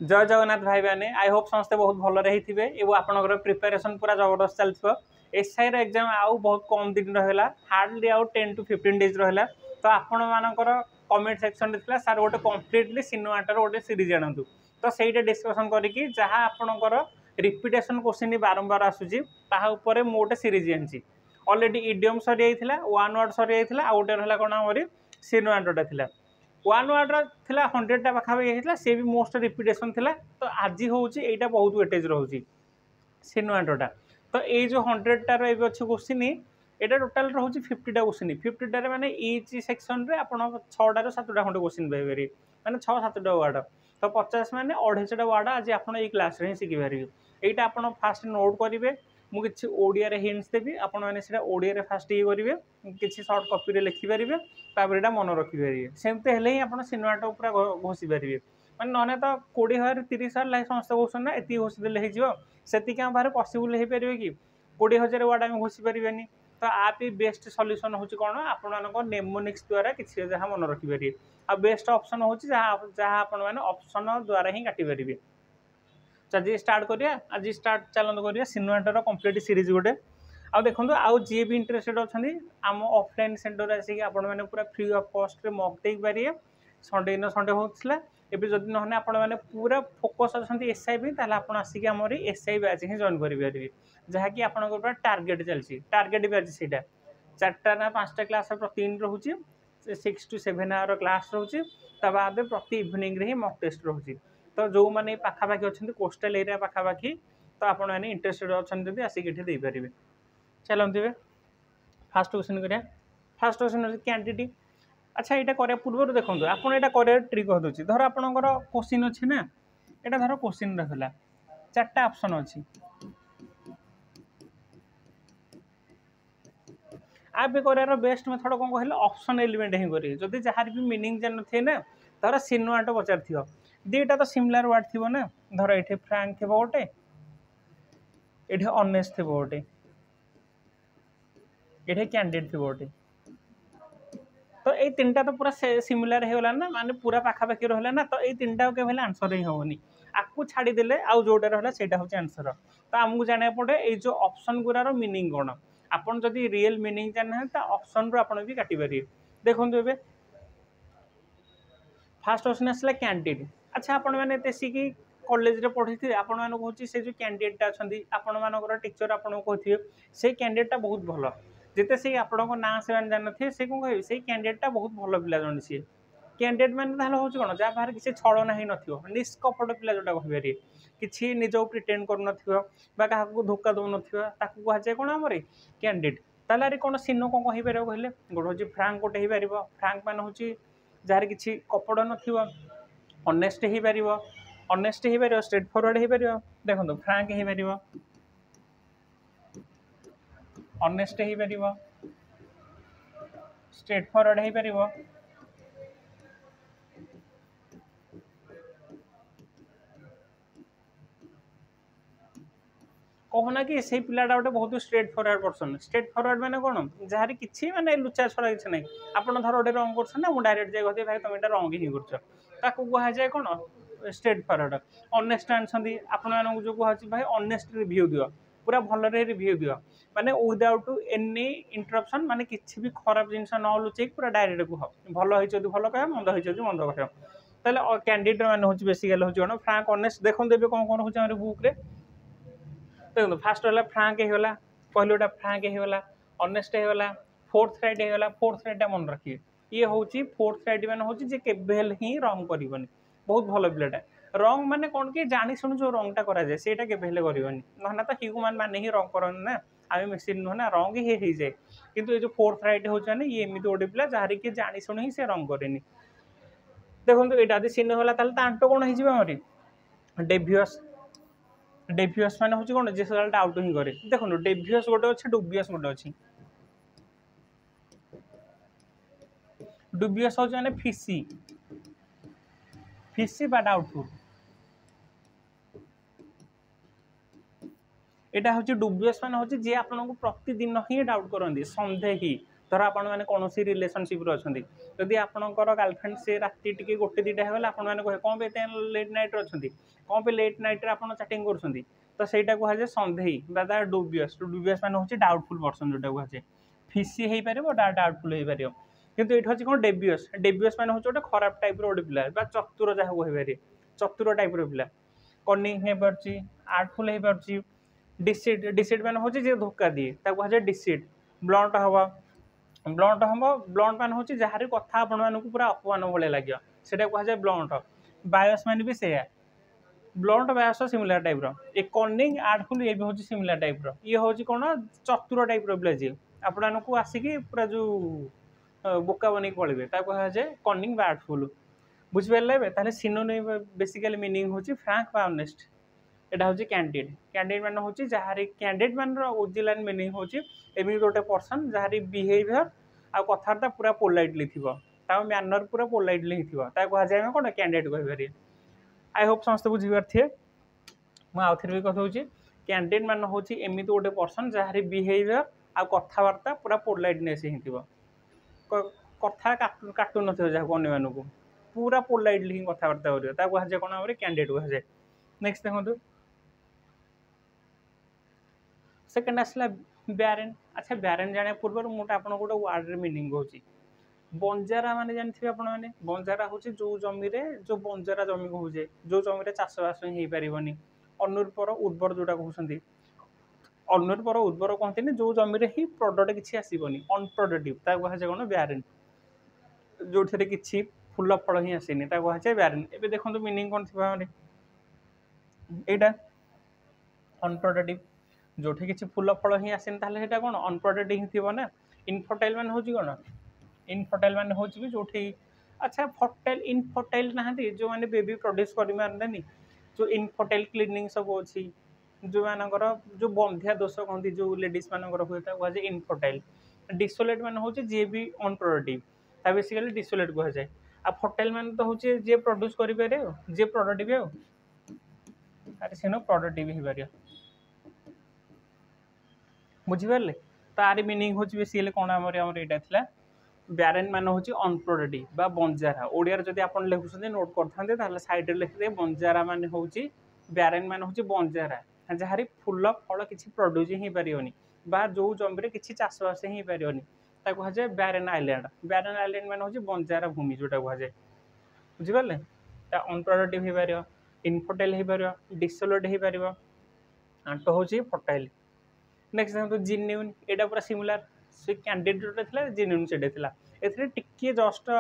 जय जगन्नाथ भाई मैंने आई होप समस्ते बहुत भल रही थे एवं आपंकर प्रिपेरेसन पूरा जबरदस्त चलती एसआई एग्जाम आउ बहुत कम दिन रहा हार्डली आउ 10 to 15 डेज रहा तो आपण मानकर कमेंट सेक्शन में सार गोटे कम्प्लीटली सिनेमाटर गोटे सीरीज आणतु तो सहीटा डिस्कसन करके जहाँ आपणकर रिपिटेसन क्वेश्चन बारंबार आसूसी तापर मु गोटे सीरीज आनी अलरेडी इडियम सरी जाता वन वर्ड सरी जाता गोटे रहा कौन आमरी सिनेमाटोटा था वन वर्ड था 100टा पाखापाखि होता सी भी मोस्ट रिपिटेसन था तो आज हूँ यहाँ बहुत वेटेज रोचे सिनेमाटोटा तो ये जो 100टार ये अच्छे क्वेश्चन यहाँ टोटाल रोचे 50टा क्वेश्चन 50टार मैंने इच सेक्शन में आप 6टार 7टा खंडे क्वेश्चन पाइपर मैंने 6-7टा वार्ड तो 50 मैंने 250टा वार्ड आज आप क्लास में शिखिपारे यहाँ आप फास्ट नोट करेंगे मुझे ओडिया हिंट्स देवी आपड़ा ओडिया फास्ट ये करेंगे किसी सर्ट कॉपी लिखिपारे तापर यहाँ मन रखिपारे सेमती हेल्ले ही आप सिनेमाटा पूरा घोषी पारे मैंने ना तो 20,000 30,000 लाइक समस्त कौन ना ये घोषीदे होती आम बाहर पसिबल हो पारे कि 20,000 वार्ड आम घोषी पारे तो आप बेस्ट सल्यूशन हूँ कौन आप नेमोनिक्स द्वारा किसी जहाँ मन रखिपारे आ बेस्ट ऑप्शन हूँ जहाँ आप ऑप्शन द्वारा ही काटिपारे आज स्टार्ट करिया आज स्टार्ट चलते करिया सिनेमाटर कंप्लीट सीरीज गोटे आ देखो आउ जी भी इंटरेस्टेड अच्छा आम ऑफलाइन सेंटर आसिक आपने पूरा फ्री ऑफ कॉस्ट रे मॉक टेक पारे संडे इन संडे होता एवं जदि ना आपने पूरा फोकस अच्छा एसआई भी आप आसिक आम एसआई बैच ही जॉइन करेंगे जहाँकि आपंकर टार्गेट चलती टार्गेट बैच से 4टा ना 5टा क्लास प्रतिदिन रोचे 6 to 7 आवर क्लास रोचे बाद प्रति इवनिंग ही मॉक टेस्ट रोचे तो जो मैंने पाखापाखि अच्छा कोस्टाल एरिया पाखापाखि तो आपने इंटरेस्टेड अच्छा आसिक ये पारे चलते फास्ट क्वेश्चन करिया फास्ट क्वेश्चन क्वांटिटी अच्छा यहाँ कराया पूर्व देखो आपड़ यहाँ कराया ट्रिक कहदे धर आपंकर क्वेश्चन अच्छे ना यहाँ धर क्वेश्चन रखला 4टा ऑप्शन अच्छी आप करार बेस्ट मेथड कौन कहले ऑप्शन एलिमेंट ही करेंगे जदि जार भी मीनिंग जान थे ना धर सिनेमाट पचार थी 2टा तो सिमिलार वर्ड थी ना धर ये फ्रांक थी गोटे ये ऑनेस्ट थी गोटे ये कैंडिडेट थी गोटे तो ये 3टा तो पूरा सिमिलार होगा ना माने पूरा पाखापाखि रहा ना तो ये 3टा के आंसर ही हेनी आपको छाड़ीदे आउ जोटा रहा से आंसर तो आमको जाना पड़े ये जो ऑप्शन गुरार मीनिंग कौन आपन जदि रियल मीनिंग जाना तो ऑप्शन रू आपन भी काटिपारे देखो ए फास्ट क्वेश्चन आसला कैंडिडेट अच्छा आपण मैंने बेसिकी कॉलेज रे पढ़ी थे आपण मानक होची से जो कैंडिडेट अच्छी आपण मानकर टीचर आपण को कहथिए से कैंडिडेट बहुत भल जिते से आपण को ना से जान थे से कौन कहे से कैंडिडेट बहुत भल पिला जन सी कैंडिडेट मैंने हूँ कौन जहाँ बाहर किसी छलना ही नथियो निष्कपट पिला जोटा कहिपारे किसी निजो प्रिटेंड कर क्या धोखा दौन कहुए कौन आम कैंडिडेट ताले कौन सिनो कौन कहीपर कहले गोटे हूँ फ्रांक गोटे हो पार फ्रांक मान हूँ जार किसी कपड़ ननेस्ट हो पार अनेस्ट हो पार स्ट्रेट फॉरवर्ड हो पार देखो फ्रांक हो पार अनेस्ट हो पार स्ट्रेट फॉरवर्ड हो पार कहना कि से पिलाटा गोटे बहुत straight forward person straight forward माने कौन जार किसी माने लुचा छड़ा किसी ना आप धर गोटे रंग कर मुझे डायरेक्ट जाए कहते भाई तुम यहाँ रंग ही कर कहुए कौन स्ट्रेट फॉरवर्ड अनेस्ट आनी आपण जो कहुँ भाई अनेस्ट रिव्यू दियो पूरा भल रिव्यू दियो माने विदाउट एनी इंटरप्शन माने किसी भी खराब जिनस न लुचे पूरा डायरेक्ट कह भल हो भल कह मंद हो मंद कह ताले कैंडिडेट मैंने हूँ बेसिकल हूँ कौन फ्रांक अनेस्ट देखो देवे कौन कौन हूँ बुक रे देखो फास्ट है फ्रांक होगा पहले गोटा फ्रांक होगा अनेस्ट होगा फोर्थ राइट होगा फोर्थ राइटा मन रखिए ये हूँ फोर्थ राइट मान हूँ केवेल ही रंग कर बहुत भल पिलाटा रंग माने कौन कि जानी शुणी जो रंगटा कराए से केवेल करनी ना तो ह्यूमान मैंने ही रंग कर ना आम मेसीन नुह ना रंग ही हो जाए किंतु ये जो फोर्थ राइट हो ये एमती गोटे पिला जार कि जानी शुणी ही से रंग कैनि देखो ये सीन होगा आंट कौन होमरी डेभियस डेभियस माने हूँ कौन जे आउट ही करे देखो डेभियस गोटे अच्छे डुबियस गोटे अच्छी डुबियस हूँ मैंने फिसी फिसी बा डाउटफुल यहाँ हूँ डुबियस मान हूँ जी आपको प्रतिदिन ही डाउट करती सन्देही धर आपण मैंने कौन रिलेशनशिप अच्छा जदि आपणकर गर्लफ्रेंड से राति टी गोटे दुटा हो गला आपने कहे कौन पे लेट नाइट अच्छा कौन पे लेट नाइट आप चैटिंग कर तो सहीटा कहुए सन्देह डुबियस डुबियस मैंने हूँ डाउटफुल पर्सन जोटा कहुए फिसी हो पार डाउटफुल हो पार किंतु ये हूँ कौन डेबियस डेबियस मैंने हूँ गोटे खराब टाइप गोटे पिला चतुर जहाँ कहीपर चतुर टाइप पिला कनिंग हो पार्टी आर्टफुल हो पार्टी डिसीट डिसीट मैंने हूँ जी धोखा दिए कहुए डिसीट ब्लंट हम ब्लंट मान हूँ जहाँ कथा आपण पूरा अपमान भाई लगे से कहुए ब्लंट बायस मैंने भी से ब्लंट बायस सिमिलर टाइप रे कनिंग आर्टफुल ये भी हूँ सिमिलर टाइप ये हूँ कौन चतुर टाइप पिला जी आपण को आसिकी पूरा जो बोका बन पड़े कहुए कनिंग आर्टफुल बुझिपारे ताले सिनोनिम बेसिकली मीनिंग हूँ फ्रांक बा ऑनेस्ट एटा हूँ कैंडिड कैंडिड मान हूँ जहाँ कैंडिड मान ओरिजिनल मीनिंग हूँ एमती गोटे पर्सन जहाँ बिहेवियर आ कथबार्ता पूरा पोलाइटली थी मैनर पूरा पोलाइटली ही थी कहुए कौन कैंडिडेट कहीपर आई होप समस्त बुझीपारे मुझे आउ थे भी कहूँ कैंडिडेट मान हूँ एमती गोटे पर्सन जहाँ बिहेवियर आ कथबार्ता पूरा पोलाइटनेस ही थी कथा काटू न जहाँ अन्य मानक पूरा पोलाइटली ही कथबार्ता करें कौन भाव कैंडिडेट कहुए नेक्स्ट देखो सेकेंड आसला ब्यारेन अच्छा ब्यारेन जाने पूर्व मुझे आप गोटे वार्ड मीनिंग कौच बंजारा माने जानते आपने बंजारा हूँ जो जमी जो बंजारा जमी कहे जो जमी चाषबास ही हो पारनि अनुर्वर उर्वर जोटा कहते अनुर्वर उर्वर कहते जो जमी ही प्रडक्ट किसी आसबनी अनप्रोडक्टिव कहुए कौन ब्यारेन जो कि फूल फल ही आसनी कहुए ब्यारेन एवं देखो मीनिंग कौन थी यहाँ अनप्रोडक्टिव जो किसी फूल फल ही आसेनी ताला कौन अनप्रोडक्टिव ही थी ना इनफर्टाइल मान हूँ कौन इनफर्टाइल मान हूँ जो अच्छा फर्टाइल इनफर्टाइल नहांती जो मैंने बेबी प्रोड्यूस कर जो इनफर्टाइल क्लीनिंग सब अच्छी जो मानकर जो बंध्या दोष कहती जो लेडीज मानकर हुए कहुए इनफर्टाइल डिसोलेट मान हूँ जी भी अनप्रोडक्टिव बेसिकली डिसोलेट कहुए आ फर्टाइल मान तो हूँ जी प्रोड्यूस करें जी प्रोडक्टिव अरे सीन प्रोडक्टिव हो पार बुझिपारे तार मीनिंग हूँ बेसिकली कौन आम यहाँ था ब्यारेन मान हूँ अनप्रोडक्टिव बा बंजारा ओडिया जब आप लिखुं नोट करते सैड्रे लिखिदे बंजारा मान हूँ ब्यारेन मान हूँ बंजारा जहाँ फूल फल किसी प्रोड्यूस ही पारनि बा जो जमी किसी चाषबास ही पारनि कहुए ब्यारेन आइलैंड मान हूँ बंजारा भूमि जोटा कहुए बुझिपारे अनप्रोडक्टिव हो पार इनफर्टाइल हो पार डिसोलेट हो पार आंट हूँ फर्टाइल नेक्स्ट देखो जिन्यून एटा पूरा सिमिलर से कैंडिडेट जोटा था जिन्यून से टिके जस्ट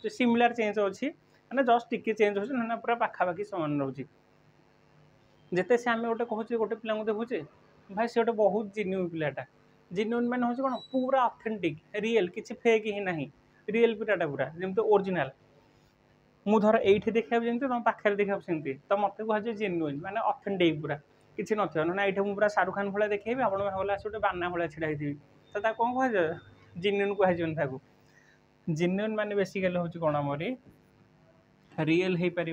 सिमिलर चेंज अच्छी मैंने जस्ट टिके चेंज हो पूरा पाखापाखि सामान रोचे जिते से आम गोटे कहूँ गोटे पिला देखुचे भाई से गोटे बहुत जिन्यून पिलाटा जिन्यून मैंने हूँ कौन पूरा ऑथेंटिक रियल किसी फेक ही ना रियल पिलाटा पूरा जमी ओरिजिनल मुझर ये देखा जमी तुम पाखे देखा सेमती तो मत कहुए जेन्युइन माने ऑथेंटिक पूरा किसी ना ना ये पूरा शाहरुख खान भाई देखेबी आप गोटे बाना भाई छिड़ा थी तो कौन कहुए जेन्युइन कहूँ जेन्युइन माने बेसिकली हूँ कौन आमरी रियल हो पार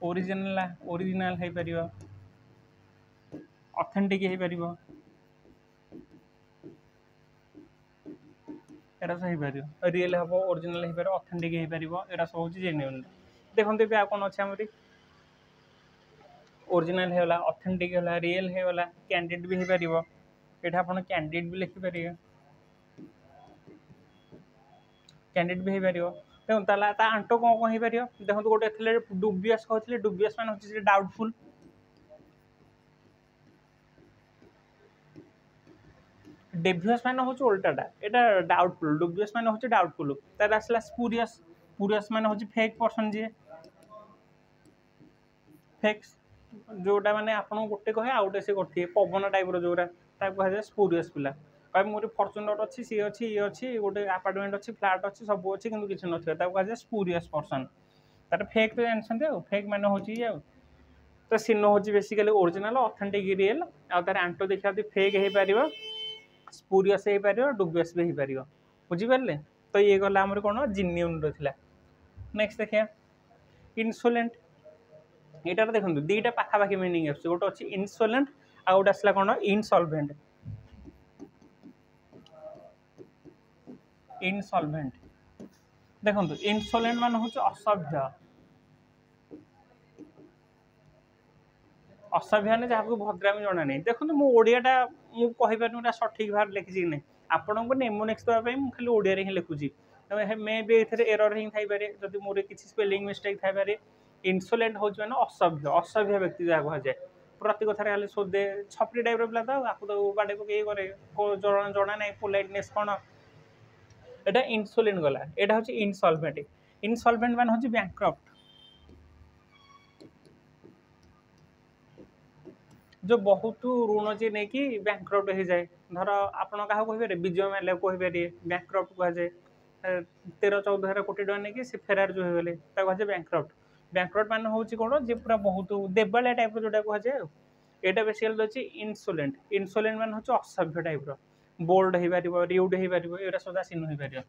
ओरिजिनल ओरिजिनल हो पार ऑथेंटिक हो पार एरा सब हो पार रियल हम ओरिजिनल हो पार ऑथेंटिक हो पार एरा सब हूँ जेन्युइन देखते भी आ कौन अच्छे आमरी ओरिजिनल होगा ऑथेंटिक होगा रियल होगा कैंडिडेट भी हो पार ये आप कैंडिडेट भी लिखिपारे कैंडिडेट भी हो पार देखो आंट कौन कौन हो पार देखो गोटे थे डुबियस कहते डुबियस मान हूँ डाउटफुल डेवियस मान हूँ उल्टाटा यहाँ डाउटफुल डुबियस मान हूँ डाउटफुल तार आसला स्पूरियस स्पूरियस मान हूँ फेक पर्सन जी फेक जोटा मैंने आप गोटे कहे आउ गोटे से गोटे पवन टाइप जोरा कहुए स्पूरियस पिला कहे मोर फर्चुनर अच्छी सी अच्छी ये अच्छी गोटे आपार्टमेंट अच्छी फ्लाट अच्छी सब अच्छी कि किसी ना कहुए स्पूरियस पर्सन तार फेक तो जानते फेक मान हूँ तो सीन हूँ बेसिकली ओरिजिनल ऑथेंटिक रियल आर आंट देखा फेक हो पार स्पूरियस हो पार डुबियस भी हो पार बुझिपारे तो ये गला आमर कौन जिन्यून रहा नेक्स्ट देखिए इनसोलेंट यहाँ देखो दीटा पाखापाखि मीनिंग आस गोटे अच्छी इनसोलेंट आ गोटे आसला कौन इनसल्वेंट इनसॉल्वेंट देखो इनसोलेंट मान हूँ असभ्य असभ्य ने जहाँ भद्रामी जना नहीं देखो मो ओडियाटा मुझे कहीपर सठिक भाव लिखी कि नहीं आपन को नेमोनिक्स देवाई मुझे खाली ओडिया ही लिखुची मे भी ये एरर ही थाईपे जब मोर किसी स्पेलिंग मिस्टेक थाईपे इनसोलेंट हूँ मैंने असभ्य असभ्य व्यक्ति जहाँ कहुए प्रति कथार खाली सोधे छपरी टाइप पिला तो आपको तो बाड़े पकई करे जना ना पोलाइटनेस कौन एटा इनसोलेंट गला एटा हूँ इनसॉल्वेंट इनसॉल्वेंट मान हूँ बैंकक्रप्ट जो बहुत ऋण जी नहीं कि बैंकक्रप्ट हो जाए धर आपड़ क्या कहीपर विजय माल्या कहीपर बैंकक्रप्ट कहुए 13-14 कोटी टका नहीं कि से फेरार जो होगले कहुए बैंकक्रप्ट बैंकक्रप्ट मान हूँ कौन जी पूरा बहुत देवालिया टाइप जोटा कहुए यहाँ बेसिकली अच्छी इनसोलेंट इनसोलेंट मान हूँ असभ्य टाइप बोल्ड हो पार रिउड हो पार ये सदा सिन हो पार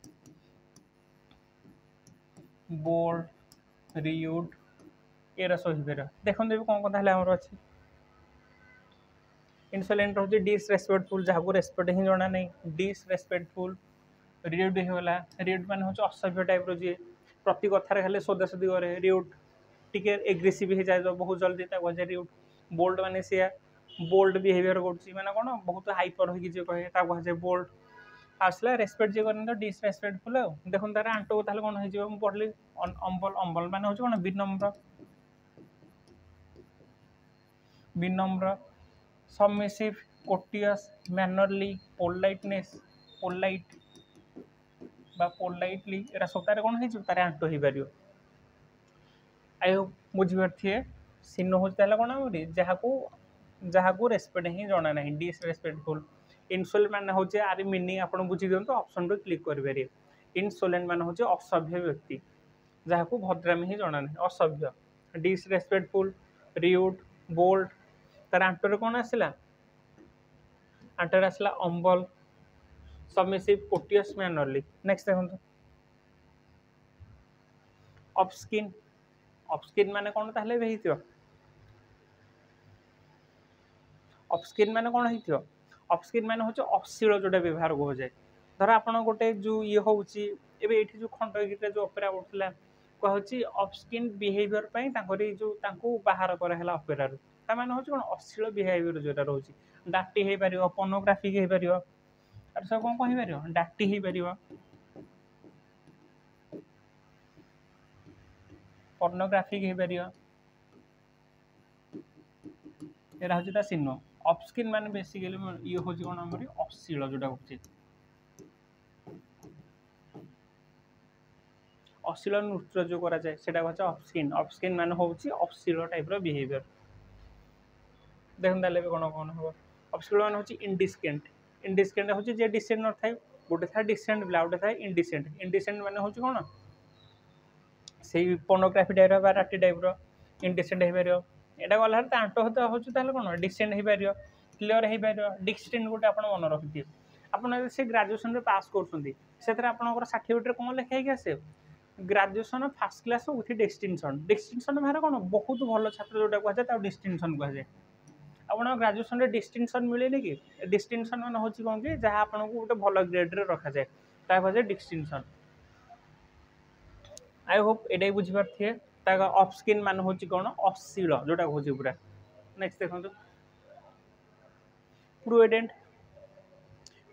बोल्ड रिउड ये सब हो पार देखते कौन कथा अच्छी इनसोलेंट हूँ डिसरेस्पेक्टफुल जहाँ रेस्पेक्ट ही जना नहीं डिसरेस्पेक्टफुल रिउड होगा रिउड मान हूँ असभ्य टाइप जी प्रति कथार खाली सोदासोदी करे रिउड टिके एग्रेसिव हो जाए बहुत जल्दी कहे रिउड बोल्ड मान सी बोल्ड बिहेवियर कर कौन बहुत हाइपर हो कहे बोल्ड आसला रेस्पेक्ट जी कर डिसरेस्पेक्टफुल देखो तार आंट को कौन हो पढ़ली अम्बल अम्बल मान हूँ कौन विनम्र विनम्र सबमिसिव कोर्टियस मैनरली पोलाइटनेस पोलाइट बा पोलाइटली एरा सब तार कौन हो तार आंट हो पार आई होप बुझीपारे सिन हूँ कौन जहाँ को रेस्पेक्ट ही जना ना डिसरेस्पेक्टफुल इनसोलेंट मान हूँ आर मीनिंग आप बुझी दिखाँ ऑप्शन रू क्लिक करेंगे इनसोलेंट मान हूँ असभ्य व्यक्ति जहाँ को भद्रामी ही जना ना असभ्य डिसरेस्पेक्टफुल रिउड बोल्ड तार आंटर कौन आसला आंटर आसला अम्बल सबमिसिव कोर्टियस मैनरली नेक्स्ट देखो ऑफस्किन ऑफस्किन माने कौन ताहले बेहिथियो ऑफस्किन माने कौन हिथियो ऑफस्किन माने होचे अश्लील जोटा व्यवहार को जाए धर आपन गोटे जो ये होउची एबे एठी जो खंडगीत जो ऑपेरा उठला कहउची ऑफस्किन बिहेवियर पई तांकरी जो तांको बाहर करा हला ऑपेरा रो ता माने होचे कोन अश्लील बिहेवियर जोटा रहउची डाटी हे परियो पोर्नोग्राफी हे परियो अर सब कोन कहि परियो डाटी हे परियो पोर्नोग्राफी हे परियो एरा होची ता सिनो ऑफस्किन माने बेसिकली ये होची कोन हमरी अश्लील जोटा होची अश्लील नृत्य जो करा जाए सेटा कहছে ऑफस्किन ऑफस्किन माने होची अश्लील टाइप रो बिहेवियर देखन ताले कोन कोन हो ऑफस्किन माने होची इनडिस्केंट इनडिस्केंट होची जे डिसेंट न थाय गोटे था डिसेंट ब्ला गोटे था इनडिसेंट इनडिसेंट माने होची कोन सेही पोर्नोग्राफी टाइप रो राटी टाइप रो इनडिसेंट हे परियो एटा गला त आंटो होता होची ताले कोन डिसेंट हे परियो क्लियर हे परियो डिस्टिंक्ट गोटे आपण मन रखिथि आपण से ग्रेजुएशन रे पास करछुंदी सेतरा आपनकर सर्टिफिकेट कोन लेखाइ के आसे graduation first class with distinction distinction माने कोन बहुत भल छात्र जोटा कह जाए डिस्टिंक्शन कह जाए आपन ग्रेजुएशन रे डिस्टिंक्शन मिलेनी कि डिस्टिंक्शन माने होची कोन कि जहां आपन को गोटे भल ग्रेड रे रखा जाए ता कह जाए डिस्टिंक्शन आई होप एटाई बुझी पारथिए ता ऑफस्किन मान होची कोन अश्लील जोटा होची पूरा नेक्स्ट देखंतु प्रुडेंट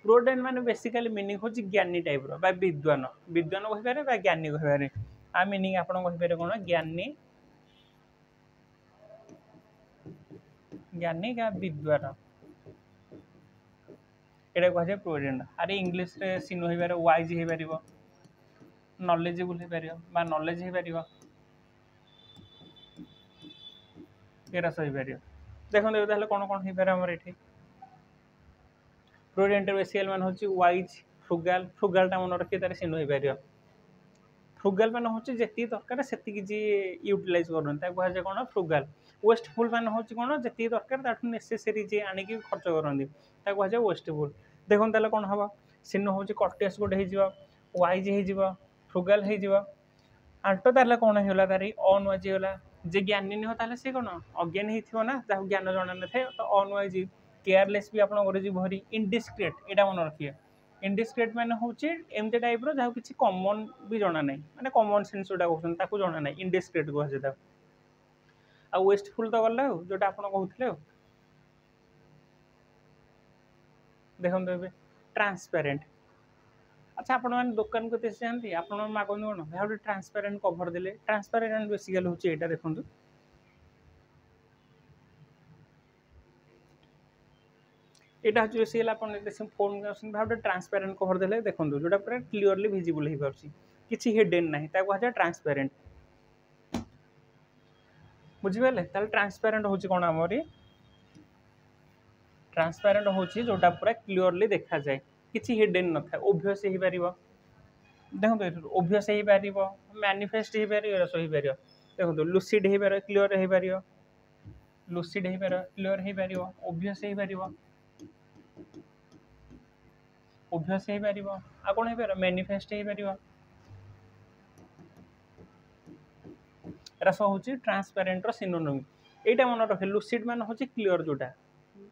प्रुडेंट माने बेसिकली मीनिंग होची ज्ञानी टाइप रो बा विद्वान विद्वान कहि पारे बा ज्ञानी कहि पारे आ मीनिंग आपन कहि पारे कोन ज्ञानी ज्ञानी का विद्वान एटा कह जाए प्रुडेंट अरे इंग्लिश रे सिन होई पारे वाइज हे पारिबो नॉलेजेबल हे पारिबो बा नॉलेज हे पारिबो एरा सही पारिबो देखन ताले कोन कोन हे पारे हमर एठी प्रुडेंट बेसिकल मान होची वाइज फ्रुगल फ्रुगल टा मन रखि तारे सिन होई पारियो फ्रुगल मान होची जेती दरकार सेती कि जी यूटिलाइज करन ता कह जाय कोन फ्रुगल वेस्टफुल मान होची कोन जेती दरकार ताठु नेसेसरी जे आनी कि खर्च करन ता कह जाय वेस्टफुल देखन ताले कोन हबो सिन होची कर्टेस गोटे हे जिवो वाइज हे जिवो फ्रुगल हे जिवो आंटो ताले कोन हेला तारी अनवाइज होला जे ज्ञानी न हो ताले से कोन अज्ञानी हिथिबो ना जा ज्ञान जणा न थे तो अनवाइज केयरलेस भी आपन करे जी भरी इनडिस्क्रेट एटा मन रखिए इंडिस्क्रेट माने होची एमते टाइप रो जहा किछि कॉमन भी जणा नै माने कॉमन सेंस जोटा कहउछन ताकू जणा नै इंडिस्क्रेट को जेता आ वेस्टफुल तो गला जोटा आपण कहउथले देखम देबे ट्रांसपेरेंट अच्छा आपण माने दुकान को तेस जानती आपण मागन कोन हाउ टू ट्रांसपेरेंट कवर देले ट्रांसपेरेंट बेसिकली होची एटा देखंतु एटा होची बेसिकली आपण देसे फोन करसन हाउ टू ट्रांसपेरेंट कवर देले देखंतु जोटा पूरा क्लियरली विजिबल हे परची किछि हिडन नाही ताको हाजा ट्रांसपेरेंट बुझि बेले ताल ट्रांसपेरेंट होची कोन हमरी ट्रांसपेरेंट होची जोटा पूरा क्लियरली देखा जाय किछि हिडन न था ऑब्वियस हे परिबो देखो ऑब्वियस हे परिबो मैनिफेस्ट हे परिबो रसो हे परिबो देखो लूसिड हे परिबो क्लियर हे परिबो लूसिड हे परिबो क्लियर हे परिबो ऑब्वियस हे परिबो ऑब्वियस हे परिबो आ कोन हे परिबो मैनिफेस्ट हे परिबो रसो होची ट्रांसपेरेंट रो सिनोनिम एटा मन रखे लूसिड मान होची क्लियर जोटा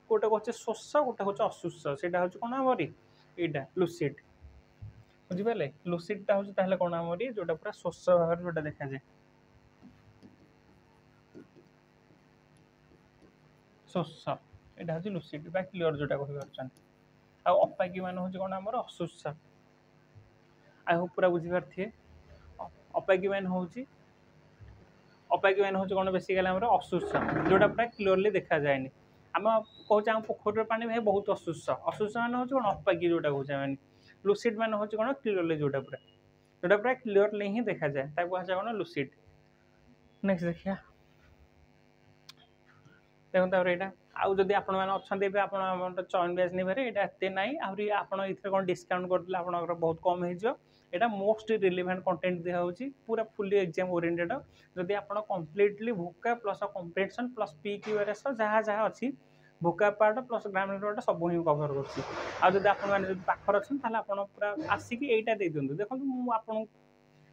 गोटे होचे स्वच्छ गोटे होचे अशुच्छ सेटा होची कोन हमरी एटा लूसिड बुझि पाले लूसिड ता होची ताहले कोन हमरी जोटा पूरा स्वच्छ भाव जोटा देखा जाय स्वच्छ एटा होची लूसिड बा क्लियर जोटा कहि परछन आ अपाकी मान होची कोन हमर अशुच्छ आई होप पूरा बुझि परथिए अपाकी मान होची कोन बेसिकली हमर अशुच्छ जोटा पूरा क्लियरली देखा जायनी हम कहूँ आम पोखर पानी भाई बहुत अशुच्छ मान हूँ कौन अपाकी जोटा कहूँ मैंने लूसिड मान हूँ कौन क्लियरली जोटा पूरा क्लियरली ही देखा जाए कौन लूसिड नेक्स्ट देखिया देखो यहाँ आउ जदि आपण मैंने अच्छा चयन बैच नहीं यहाँ एत ना आहरी आप कौन डिस्काउंट करदे आप बहुत कम हो एटा मोस्ट रिलेवेंट कंटेंट दिया होची पूरा फुली एग्जाम ओरिएंटेड जदि आपण कंप्लीटली भोका प्लस कंप्रेhension प्लस पीक्यूआरएस जहाँ जहाँ अच्छी भोका पार्ट प्लस ग्रामर पार्ट सब ही कवर करछि आ जदि आपण माने जदि पाखर अछन ताले आपण पूरा आसिक एटा दे दियंतु देखंतु मु आपण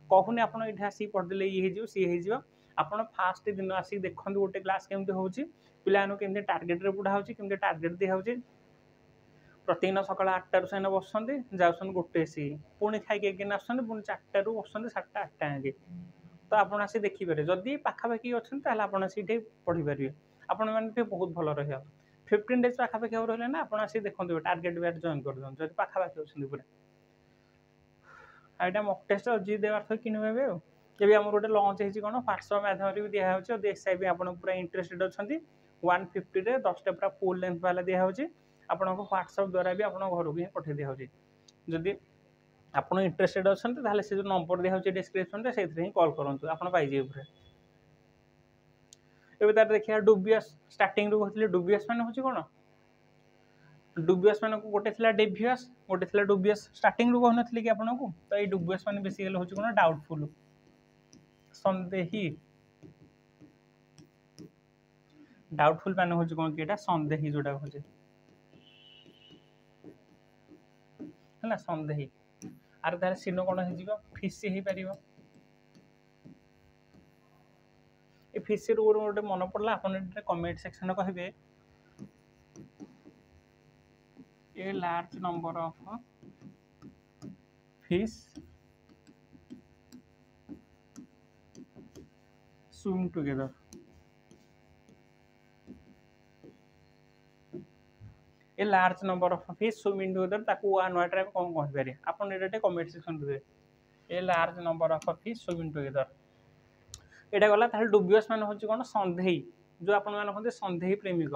कहूनी आपण एठा आसी पढ़देले ये हे जिवो सी हे जिवो आपण फास्ट दिन आसी देखंतु गोटे क्लास केमते होची पिलानो केमते टारगेट रे पढ़ा होची केमते टारगेट दिया होची प्रतिदिन सकाळ 8 से बसते जाऊन गोटे सी पुणी खाई के आसुँच पुणी 4 रु बसते 7 8 आगे तो आपड़ आसी देखिपारे जदि पाखापाखि अच्छा आप पढ़ी पारे आपण मैंने बहुत भल रहा 15 डेज पाखापाखि रहा ना आप देखते टारगेट बैच जॉइन कर दिखाँ जब पाखापाखि अच्छे पूरा यहाँ मक टेस्ट जी देवार थ कि जब आम गोटे लंच होती कौन व्हाट्सअप माध्यम भी दिखाई जब एसआई भी आप पूरा इंटरेस्टेड अच्छा 150 रे 10टा पूरा फुल लेंथ वाला दिखाई आपको व्हाट्सअप द्वारा भी आप घर को ही पठे दिखाई जदि आप इंटरेस्टेड अच्छा से जो नंबर दिखाई डिस्क्रिप्शन से ही कॉल करूँ आप पाइजे ए तार देखिए डुबियस स्टार्टिंग रू कहते डुबियस मान हूँ कौन डुबियस मान गोटे डेभियस गोटे डुबियस स्टार्टिंग रू कहन कि आपको तो ये डुबियस मान बेसिकली हूँ कौन डाउटफुल सन्देही डाउटफुल मान हूँ कौन कि सन्देही जोटा कहते है सन्देही आर तार सिनो कौन हो फिसी हो पार ए फिसी रू गोटे मन पड़ा आप कमेंट सेक्शन कहे a large number of fish swim together a large number of fish swimming together ताकू वन वर्ड रे कौन कहि पारे आपन एटा comment section they a large number of fish swimming together एटा गला ताल डुबियस मान होची कोन संदेही जो आपन मान कहते संदेही प्रेमिक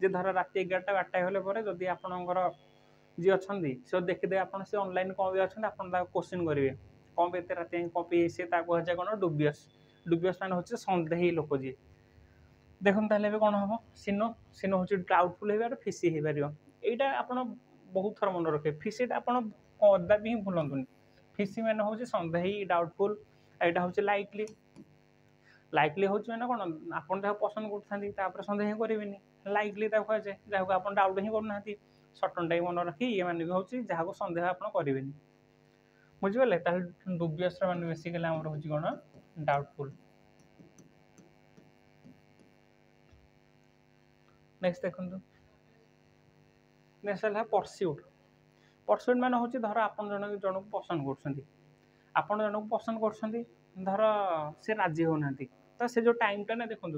जे धर राति 11टा 12टा होले परे जदि आपनकर जी अच्छा से देखिदे आप ऑनलाइन कौन भी अच्छा आप क्वेश्चन करेंगे कौन पे एत राति कौन पे सी कहे कौन डुबियस डुबियस मान हूँ सन्देही लोक जी देखो ताल कौन हम सिनो सिनो हूँ डाउटफुल हो फिसी हो पार यहाँ आप बहुत थर मन रखे फिसीटा आप कदापि ही भूलतुनि फिसी मान हूँ सन्देही डाउटफुल यहाँ हूँ लाइकली लाइकली हूँ मैंने कौन आप जहाँ पसंद कर सन्देह करेंगे लाइकली कह जाए जहाँ को आप डाउट ही करना सटनटा मन रखी ये मैंने भी हूँ जहाँ को सन्देह आप करेंगे बुझे डुबियस मान बेसिकली आम हूँ कौन डाउटफुल नेक्स्ट देखो नेक्स्ट है परस्यूट परसुएट मान हूँ धर आप जन को पसंद कर आपण जन को पसंद कर धर से राजी होना तो से जो टाइमटा ना देखो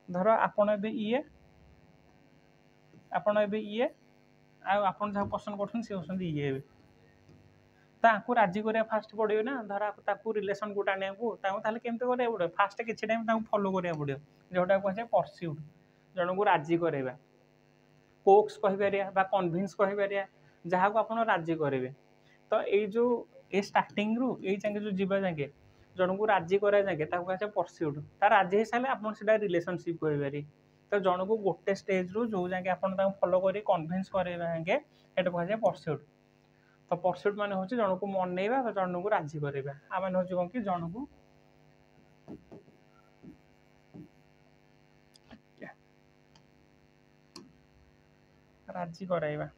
धर आपण ये आपण ये आपन जहाँ पसंद कर सी हूँ ये ताकू राजी करा फास्ट पड़े ना धर ताकू रिलेसन को टाणिया ताले केमती करा पड़े फास्ट किसी टाइम फॉलो करा पड़ो जोटा कहुए परस्यूट जन को राजी कराइबा कोक्स कहीपर कन्भिन्स कहीपर जहाँ को आप राजी करेंगे तो ये जो ये स्टार्टिंग रू ये जाके जो जीवा जाके जन को राजी करा जाके कहे परस्यूट ता राजी हो सारे आप रिलेशनशिप कहीपर तो जन को गोटे स्टेज रू जो जाके आप फॉलो कर कन्भिन्स कराइबा जाके ये कहुए परस्यूट तो परस्यूट मान हूँ जन को मनइबा जन को राजी कराइबा आ मान हूँ कौन कि जन को राजी कराइबा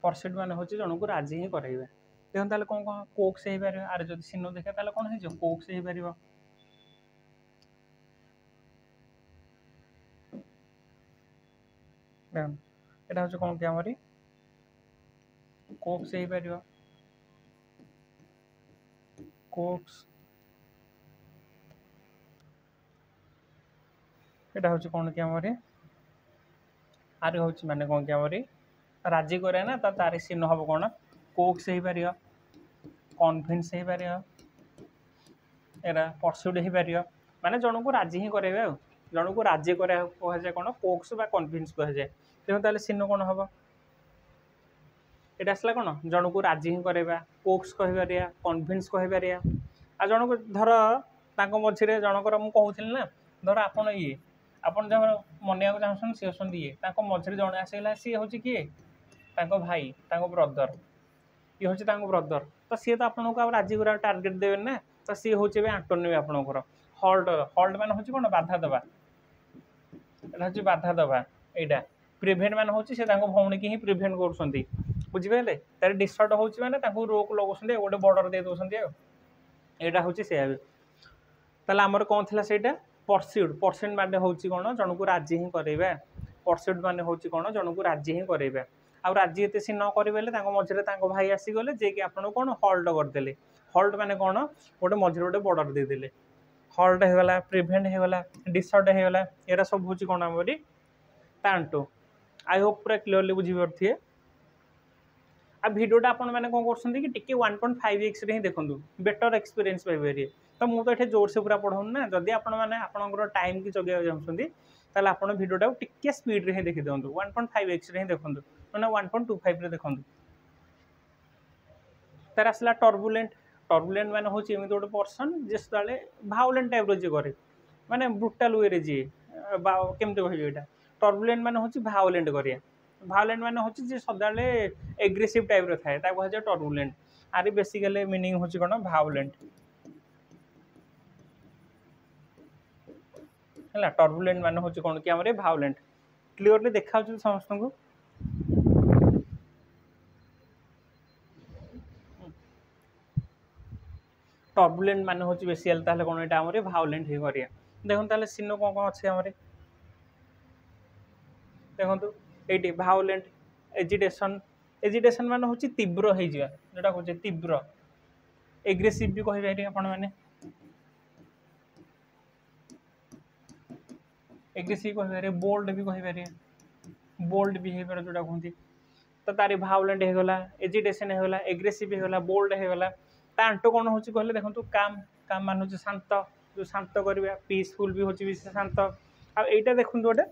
परस्यूट मान हूँ जन को राजी ही कराइबा देखो ताले कौन कौन कोक्स हो पार आरे जब सीनो देखा ताले कौन हो कोक्स हो पार यहाँ हूँ कौन कि आमरी कोक्स हो पार कोक्स यहाँ हूँ कौन कि आमरी आरे हूँ माने कौन कि आमरी राजी करे ना तार सीन हम कौन कोक्स हो पार कन्भिन्स हो पार एरा परस्यूट हो पार माने जन को राजी ही कराइबा जन को राजी करा कहुए कौन कोक्स बा कन्भिन्स कहुए देखो ताले सीन कौन हम यहाँ आसला कौन जन को राजी ही कराइबा कोक्स कहीपर कन्भिन्स कहीपर आ जन को धर मझे जनकर मुझे कहूली ना धर आपन ये आपन जहाँ मनइया चाहूँ सी हूँ ये मझे जड़े आसगला सी हूँ किए भाई ब्रदर ये हूँ ब्रदर तो सी तो आपको राजी करा टार्गेट देवे ना तो सी हूँ आंटोनी आपंकर हल्ट हल्ट मान हूँ कौन बाधा दबा हूँ बाधा दबा यहाँ प्रिभेन्ट मान हूँ भौणी की ही प्रिभेन्ट कर बुझिपारे तार डिस्टर्ब हो रोक लगे गोटे बॉर्डर दे दौरान यहाँ हूँ से आमर कौन थी से परस्यूट परस्यूट मान हूँ कौन जन को राजी ही कराइबा परस्यूट मान हूँ कौन जन को राजी ही कराइबा आ राजी एत सी न करेंगे मझे भाई आसीगले जे कि आपको कौन हल्ट करदे हल्ट मान कौन गोटे मझे गोटे बॉर्डर देदेले हल्ट होगला प्रिभेन्ट होगला डिसऑर्ड होगला ये सब हूँ कौन आमरी टांटो आई होप पूरा क्लीयरली बुझीपारे आ भिडियोटा आपण मैंने कौन कर 1.5x रे ही देखूँ बेटर एक्सपीरियंस पाइपर तो मुझे तो ये जोर से पूरा पढ़ाऊँ ना जदि आपंकर टाइम की जगह चाहते ताल आप भिडियोटा टिके स्पीड रे ही देखी दिखाँ 1.5x रे ही देखूँ ना 1.25 देखूँ तार आसला टर्बुलेंट टर्बुलेंट मान हूँ एमती गोटे पर्सन जे सदा भाउलेंट टाइप जी कै माने ब्रुटाल वे जी केमती कह टर्बुलेंट मान हूँ भाउलेंट करिया भाउलेंट मान हूँ जी सदा एग्रेसिव टाइप थाए कहुए टर्बुलेंट आर बेसिकली मीनिंग हूँ कौन भाउलेंट है टर्बुलेंट मान हूँ कौन कि आम भाउलेंट क्लीयरली देखा समस्त को टर्बुलेंट मान हूँ बेसिकली ताले कौन यहाँ आम भाउलेंट ही करिया देखो ताले सीन कौन कौन अच्छे आम देखो ये भाउलेंट एजिटेशन एजिटेशन मान हूँ तीव्र हो जोटा कहे तीव्र एग्रेसिव भी कहीपर आपण मैंने एग्रेसिव कहीपर बोल्ड भी कहीपर बोल्ड बिहेवियर जोटा कहते तो तारी भाउलेंट होगला एजिटेशन होगला एग्रेसिव होगला बोल्ड होगला आंटो कौन हूँ कहले देखो काम काम मान हूँ शांत जो शांत करवा पीसफुल भी हूँ शांत आईटा देखो गोटे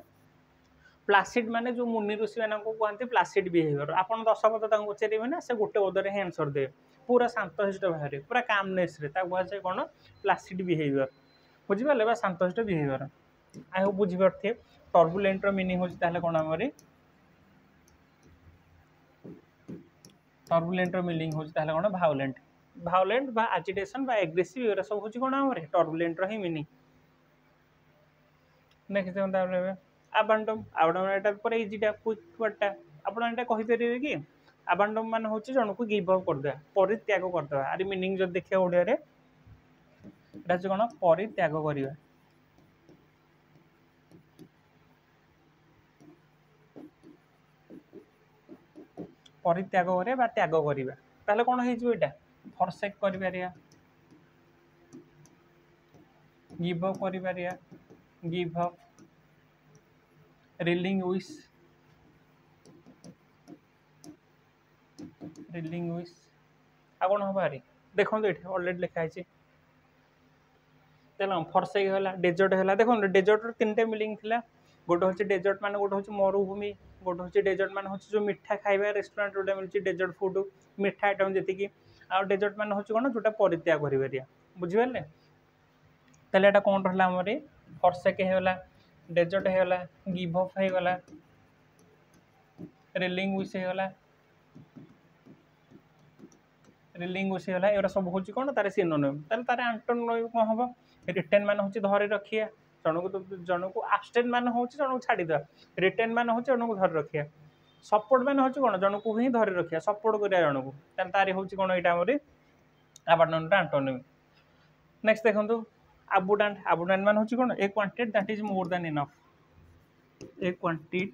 प्लासिड माने जो मुनि ऋषि मान कहते प्लासिड बिहेवियर आप 10 पद पचारे ना से गोटे पदर ही आंसर दे पूरा शांतशिष्ट भाव में पूरा कामनेस कहुए कौन प्लासिड बिहेवियर बुझिपारे शांतशिष्ट बिहेवियर आई होप बुझीपारे टर्बुलेंट मीनिंग हूँ कौन आम टर्बुलेंट मीनिंग हूँ कौन भाउलेंट भाउलेंट बा एजिटेशन बा एग्रेसिव ये सब हूँ कौन आम टर्बुलेंट ही मीनिंग देखते आबांडम आबांडम यहाँ पूरा इजीटा क्विक वर्डटा आपड़ा कहीपर कि आबांडम मान हूँ जन को गिव अप करदे परित्याग करदे आर मीनिंग जो देखिए ओडिया रे कौन परित्याग करवा परित्याग करिया बा त्याग करिया ताले कोन हे जो एटा फॉरसेक करि परिया गिव अप करि परिया गिव अप रिलिंग विश आ कोन हो बारी देखो एठी ऑलरेडी लिखा है चलो फॉरसेक होला डेजर्ट होला देखो डेजर्ट रो तीनटे मीनिंग थिला गोटे होची डेजर्ट माने गोटे होची मरुभूमि गोटे होची डेजर्ट माने होची जो मिठा खाइबा रेस्टोरेंट रोडे मिलची डेजर्ट फूड मिठा आइटम जति की आ डेजर्ट माने होची कोन जोटा परित्याग करि परिया बुझि परले ताले एटा कोन रहला हमरे फॉरसेक होला डेजर्ट होला गिव अप हे होला रिलिंग विश हे होला रिलिंग विश होला एरा सब होची कोन तारे सिनोनिम ताले तारे एंटोनिम कोन हबो रिटेन मान होची धरे रखिया जनकु एब्सटेंट मान होची जनकु छाडी दवा रिटेन मान होची जनकु धरे रखिया सपोर्ट मान होची कोन जनकु ही धरे रखिया सपोर्ट करिया जनकु ताले तारे होची कोन एटा हमरे अबांडन एंटोनिम नेक्स्ट देखंतु abundant मान होची कोन a quantity that is more than enough a quantity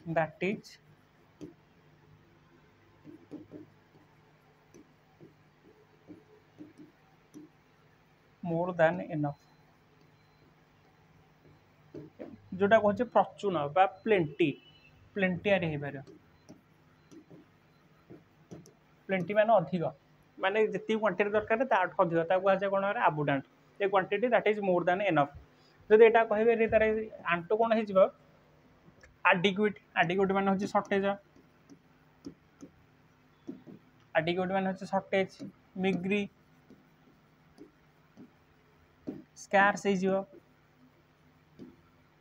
that is more than enough जोटा कहছে प्रचुर बा प्लेंटी आरे हे बारे प्लेंटी माने अधिक माने जति क्वांटिटी दरकार ता अधिक ता कहছে कोन रे abundant A quantity that is more than enough जदि एटा कहबे रे तारे आंटो कोन हे जिवो adequate मान होची शॉर्टेज adequate मान होची शॉर्टेज मिग्री स्कार्स हे जिवो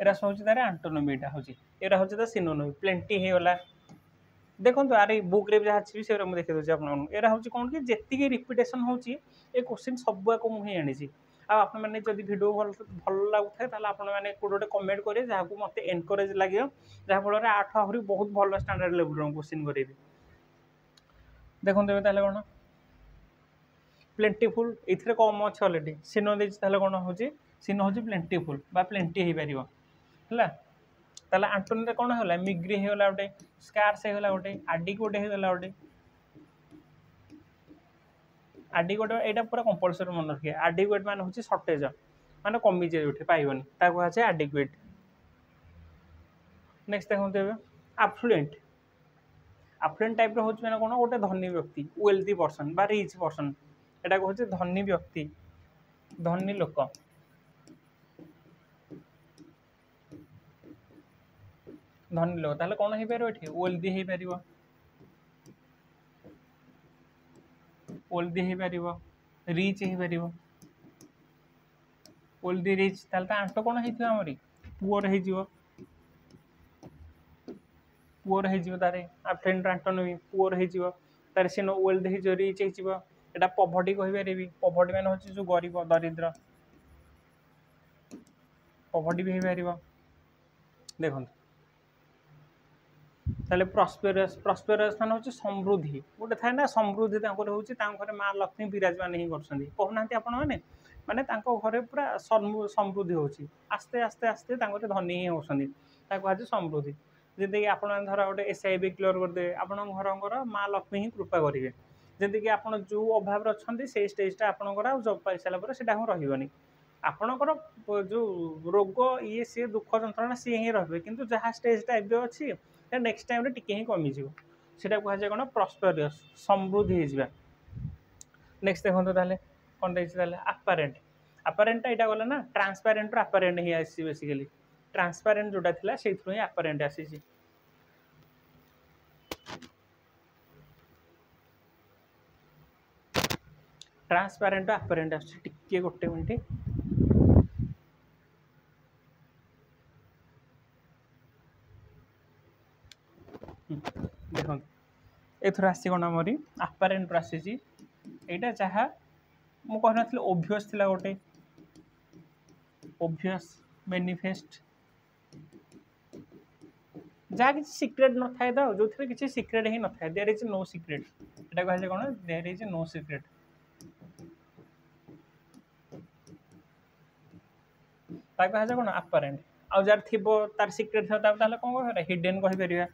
एरा सोची तारे एंटोनिम एटा होची एरा होची त सिनोनिम प्लेंटी हे होला देखंतु आरे बुक रे जहा छी से हम देखे दोची आपन एरा होची कोन कि जेति के रिपीटेशन होची ए क्वेश्चन सब को मुहे आनी छी आ आपन माने जदि वीडियो भल लागुथाय ताला आपन माने कोडोटे कमेंट करे जहा को मते एनकरेज लागियो जहा फल रे आठ आहुरी बहुत भल स्टैंडर्ड लेवल रो क्वेश्चन करेबी देखो देबे ताले कोन प्लेंटीफुल इथरे कम अछि ऑलरेडी सिनो देछि ताले कोन होछि सिनो होछि प्लेंटीफुल बा प्लेंटी हे परिबो हला ताले एंटोनिम रे कोन होला मिग्री हे होला ओटे स्कार्स हे होला ओटे एडिक्वेट हे होला ओटे एडिक्वेट एटा पूरा कंपलसरी मन रखिए एडिक्वेट माने होछि शॉर्टेज माने कमी जे उठे पाइबनी ता को আছে एडिक्वेट नेक्स्ट देखो देबे एफ्लुएंट टाइप रो होछि माने कोन ओटे धनी व्यक्ति वेल्दी पर्सन बा रिच पर्सन एटा को होछि धनी व्यक्ति धनी लोक ताले कोन हे परबो एठी वेल्दी हे परबो ओल्दी हे परिबो रिच हे परिबो ओल्दी रिच ताल ता आंटो कोन हेथिबो हमरी पुअर हे जिवो तारे एफ्लुएंट एंटोनिम पुअर हे जिवो तारे सिनो ओल्दी हे जो रिच हे जिवो एटा पॉवर्टी कहि परिबी पॉवर्टी माने होची जो गरीब दरिद्र पॉवर्टी भी हे परिबो देखो ताले प्रॉस्पेरस माने होची समृद्धि गोटे थाय ना समृद्धि तांको होची तांको घरे मां लक्ष्मी विराजमान ही करछंदी कहनांती आपण माने तांको घरे पूरा समृद्धि होची आस्ते आस्ते आस्ते तांको धनी ही होछंदी ताको आज समृद्धि जेते आपण धरा गोटे एसआईबी क्लियर कर दे आपण घरंगर मां लक्ष्मी ही कृपा करिवे जेते कि आपण जो अभाव रछंदी से स्टेजटा आपणकर जॉब पाइ साला पर सेटा हम रहिबनी आपणकर जो रोग ये से दुख जंत्रणा सी ही रहबे किंतु जहा स्टेजटा एबे अछि नेक्स्ट टाइम रे टिके ही कमी जीवो सेटा कहा जाय कोन प्रॉस्पेरस समृद्धि हे जिबा नेक्स्ट देखंतो ताले कोन देछि ताले अपारेंट एटा गला ना ट्रांसपेरेंट रो अपारेंट ही आसी बेसिकली ट्रांसपेरेंट जोटा थिला सेथरो ही अपारेंट आसी छी ट्रांसपेरेंट अपारेंट आसी टिके गोटे मिनिट देखो एथर आसी कोन हमरी अपारेंट आसी छी एटा चाहा मु कहना थिले ऑब्वियस थिला गोटे ऑब्वियस मैनिफेस्ट जा कि सीक्रेट न थाए द जो थे कि सीक्रेट ही न थाए देयर इज नो सीक्रेट एटा कहले कोन देयर इज नो सीक्रेट ता कहले कोन अपारेंट आउ जार थिबो तार सिक्रेट था ताले कोन कहबा हिडन कहि परिबा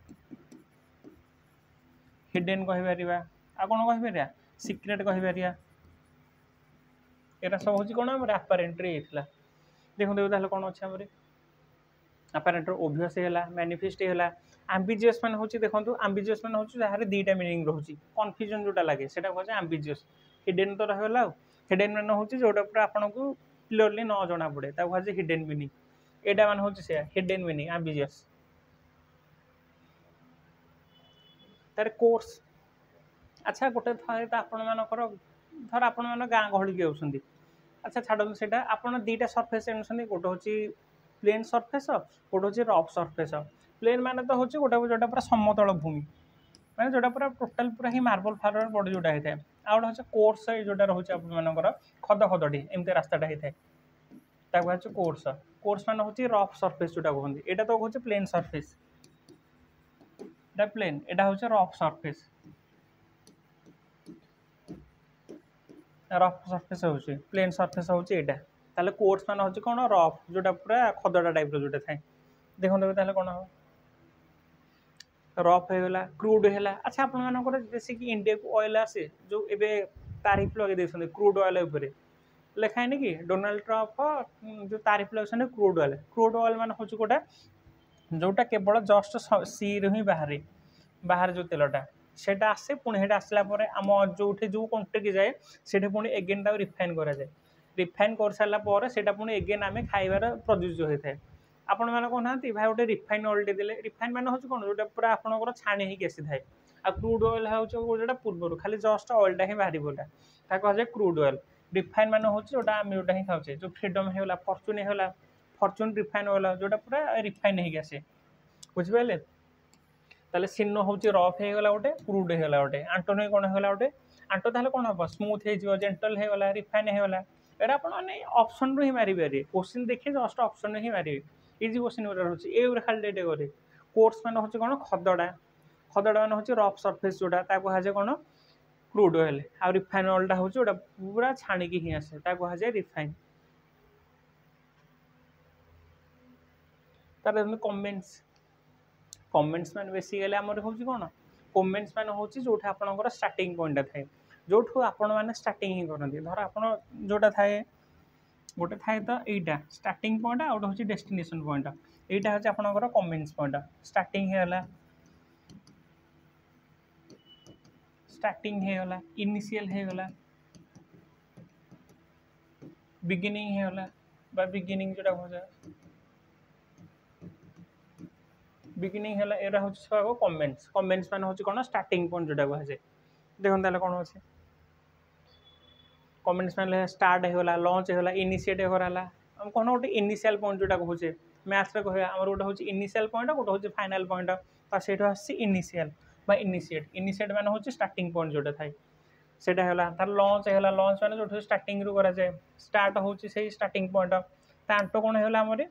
हिडन कहि परिबा आ कोन कहि परिबा सिक्रेट कहि परिबा एटा सब होची कोन हमर अपारेंट रे इतला देखो देखो ताले कोन अछि हमरे अपारेंट ओबियस हैला मैनिफेस्ट हैला एम्बिजियस मान होची देखंतु एम्बिजियस मान होची जहारे दीटा मीनिंग रहउची कंफ्यूजन जोटा लागे सेटा होचे एम्बिजियस हिडन तो रहला हिडन मान होची जोटा पूरा आपन को क्लियरली न जणा पड़े ता होचे हिडन मीनिंग एटा मान होची से हिडन मीनिंग एम्बिजियस तार कोर्स अच्छा गोटे थाए त आपण मानकर धर आपण मान गाँ गहली के आउछंदी अच्छा छाडो सेटा आपण दीटा सरफेस एनछंदी गोटे होची प्लेन सरफेस गोटे होची रफ सरफेस प्लेन माने तो होची गोटे जोटा पूरा समतल भूमि माने जोटा पूरा टोटल पूरा ही मार्बल फार्बल बॉडी जोटा हेते आ गोटे होची कोर्स जोटा रहउची आपण मानकर खद खदडी एमते रास्ताटा हेते ताको होची कोर्स माने होची रफ सरफेस जोटा कहंदी एटा तो होची प्लेन सरफेस एटा प्लेन एटा होची रफ सरफेस रफ सरफेस होची प्लेन सरफेस होची एटा ताले कोर्स मान होची कोन रफ जोटा पूरा खदडा टाइप रो जोटा थाए देखो देखो ताले कोन हो रफ हेला क्रूड हेला अच्छा आपण मानकर जैसे कि इंडिया को ऑयल आसे जो एबे तारीफ लगे देछन क्रूड ऑयल ऊपर लेखा है कि डोनाल्ड ट्रम्प जो तारीफ लगे क्रूड ऑयल मान होची कोटा जोटा केवल जस्ट सी रे ही बाहर जो तेलटा सेटा आसे पुणी हेटा आसला परे आम जोठे जो कंट्री की जाए सेठे पुणी एगेन ता रिफाइन करा जाए रिफाइन कर सारा पर सेटा पुणी एगेन आमे खाइबार प्रड्यूस जो होता है आपण माने कोन हांती भाई गोटे रिफाइन ऑयल देले रिफाइन माने होची कोन जोटा पूरा आपनकर छाणी ही केसी थाए आ क्रूड ऑयल होची जोटा पूर्व खाली जस्ट ऑयलटा ही बाहरी बोला ता कह जाए क्रूड ऑयल रिफाइन माने होची जोटा आमे जोटा ही खाउचे जो फ्रीडम हेला फॉर्च्यून रिफाइन ऑयल जोटा पूरा रिफाइन ही केसे बुझ पाइले ताले सिनो होची रफ हे गला गोटे क्रूड हे गला गोटे आंटोनी कोन हे गला गोटे आंटो ताले कोन हो स्मूथ हे जिवो जेंटल हे गला रिफाइन हे गला एरा आपण माने ऑप्शन रो ही मारी बारी क्वेश्चन देखि जस्ट ऑप्शन रो ही मारी इजी क्वेश्चन रे होची ए रे खाली डेटे करे कोर्स माने होची कोन खदडा माने होची रफ सरफेस जोटा ता को हाजे कोन क्रूड ऑयल आ रिफाइन ऑयल ता होची ओटा पूरा छाणी की ही आसे ता को हाजे रिफाइन तार कमेंट्स मान बेसिकली आमर होची कोन कमेंट्स मान होची जोठा आपनकर स्टार्टिंग पॉइंट थाए जोठू आपण माने स्टार्टिंग ही करंती धर आपण जोटा थाए गोटे थाए तो एटा स्टार्टिंग पॉइंट आउट होची डेस्टिनेशन पॉइंट एटा होची आपनकर कमेंट्स पॉइंट स्टार्टिंग हे गला इनिशियल हे गला बिगिनिंग हे गला बा बिगिनिंग जोटा होजा बिगिनिंग हैला एरा होची सब कमेंट्स माने होची कोन स्टार्टिंग पॉइंट जोटा कह जाय देखन ताले कोन होची कमेंट्स माने स्टार्ट हेला लॉन्च हेला इनिशिएट हेला हम कोन गोटे इनिशियल पॉइंट जोटा कहूचे मैथ्स रे कहया हमर गोटे होची इनिशियल पॉइंट गोटे होची फाइनल पॉइंट ता सेठो आसी इनिशियल बा इनिशिएट माने होची स्टार्टिंग पॉइंट जोटा थाई सेटा हेला तार लॉन्च माने जोठो स्टार्टिंग रु करा जाय स्टार्ट होची सेही स्टार्टिंग पॉइंट ता आंटो कोन हेला हमरे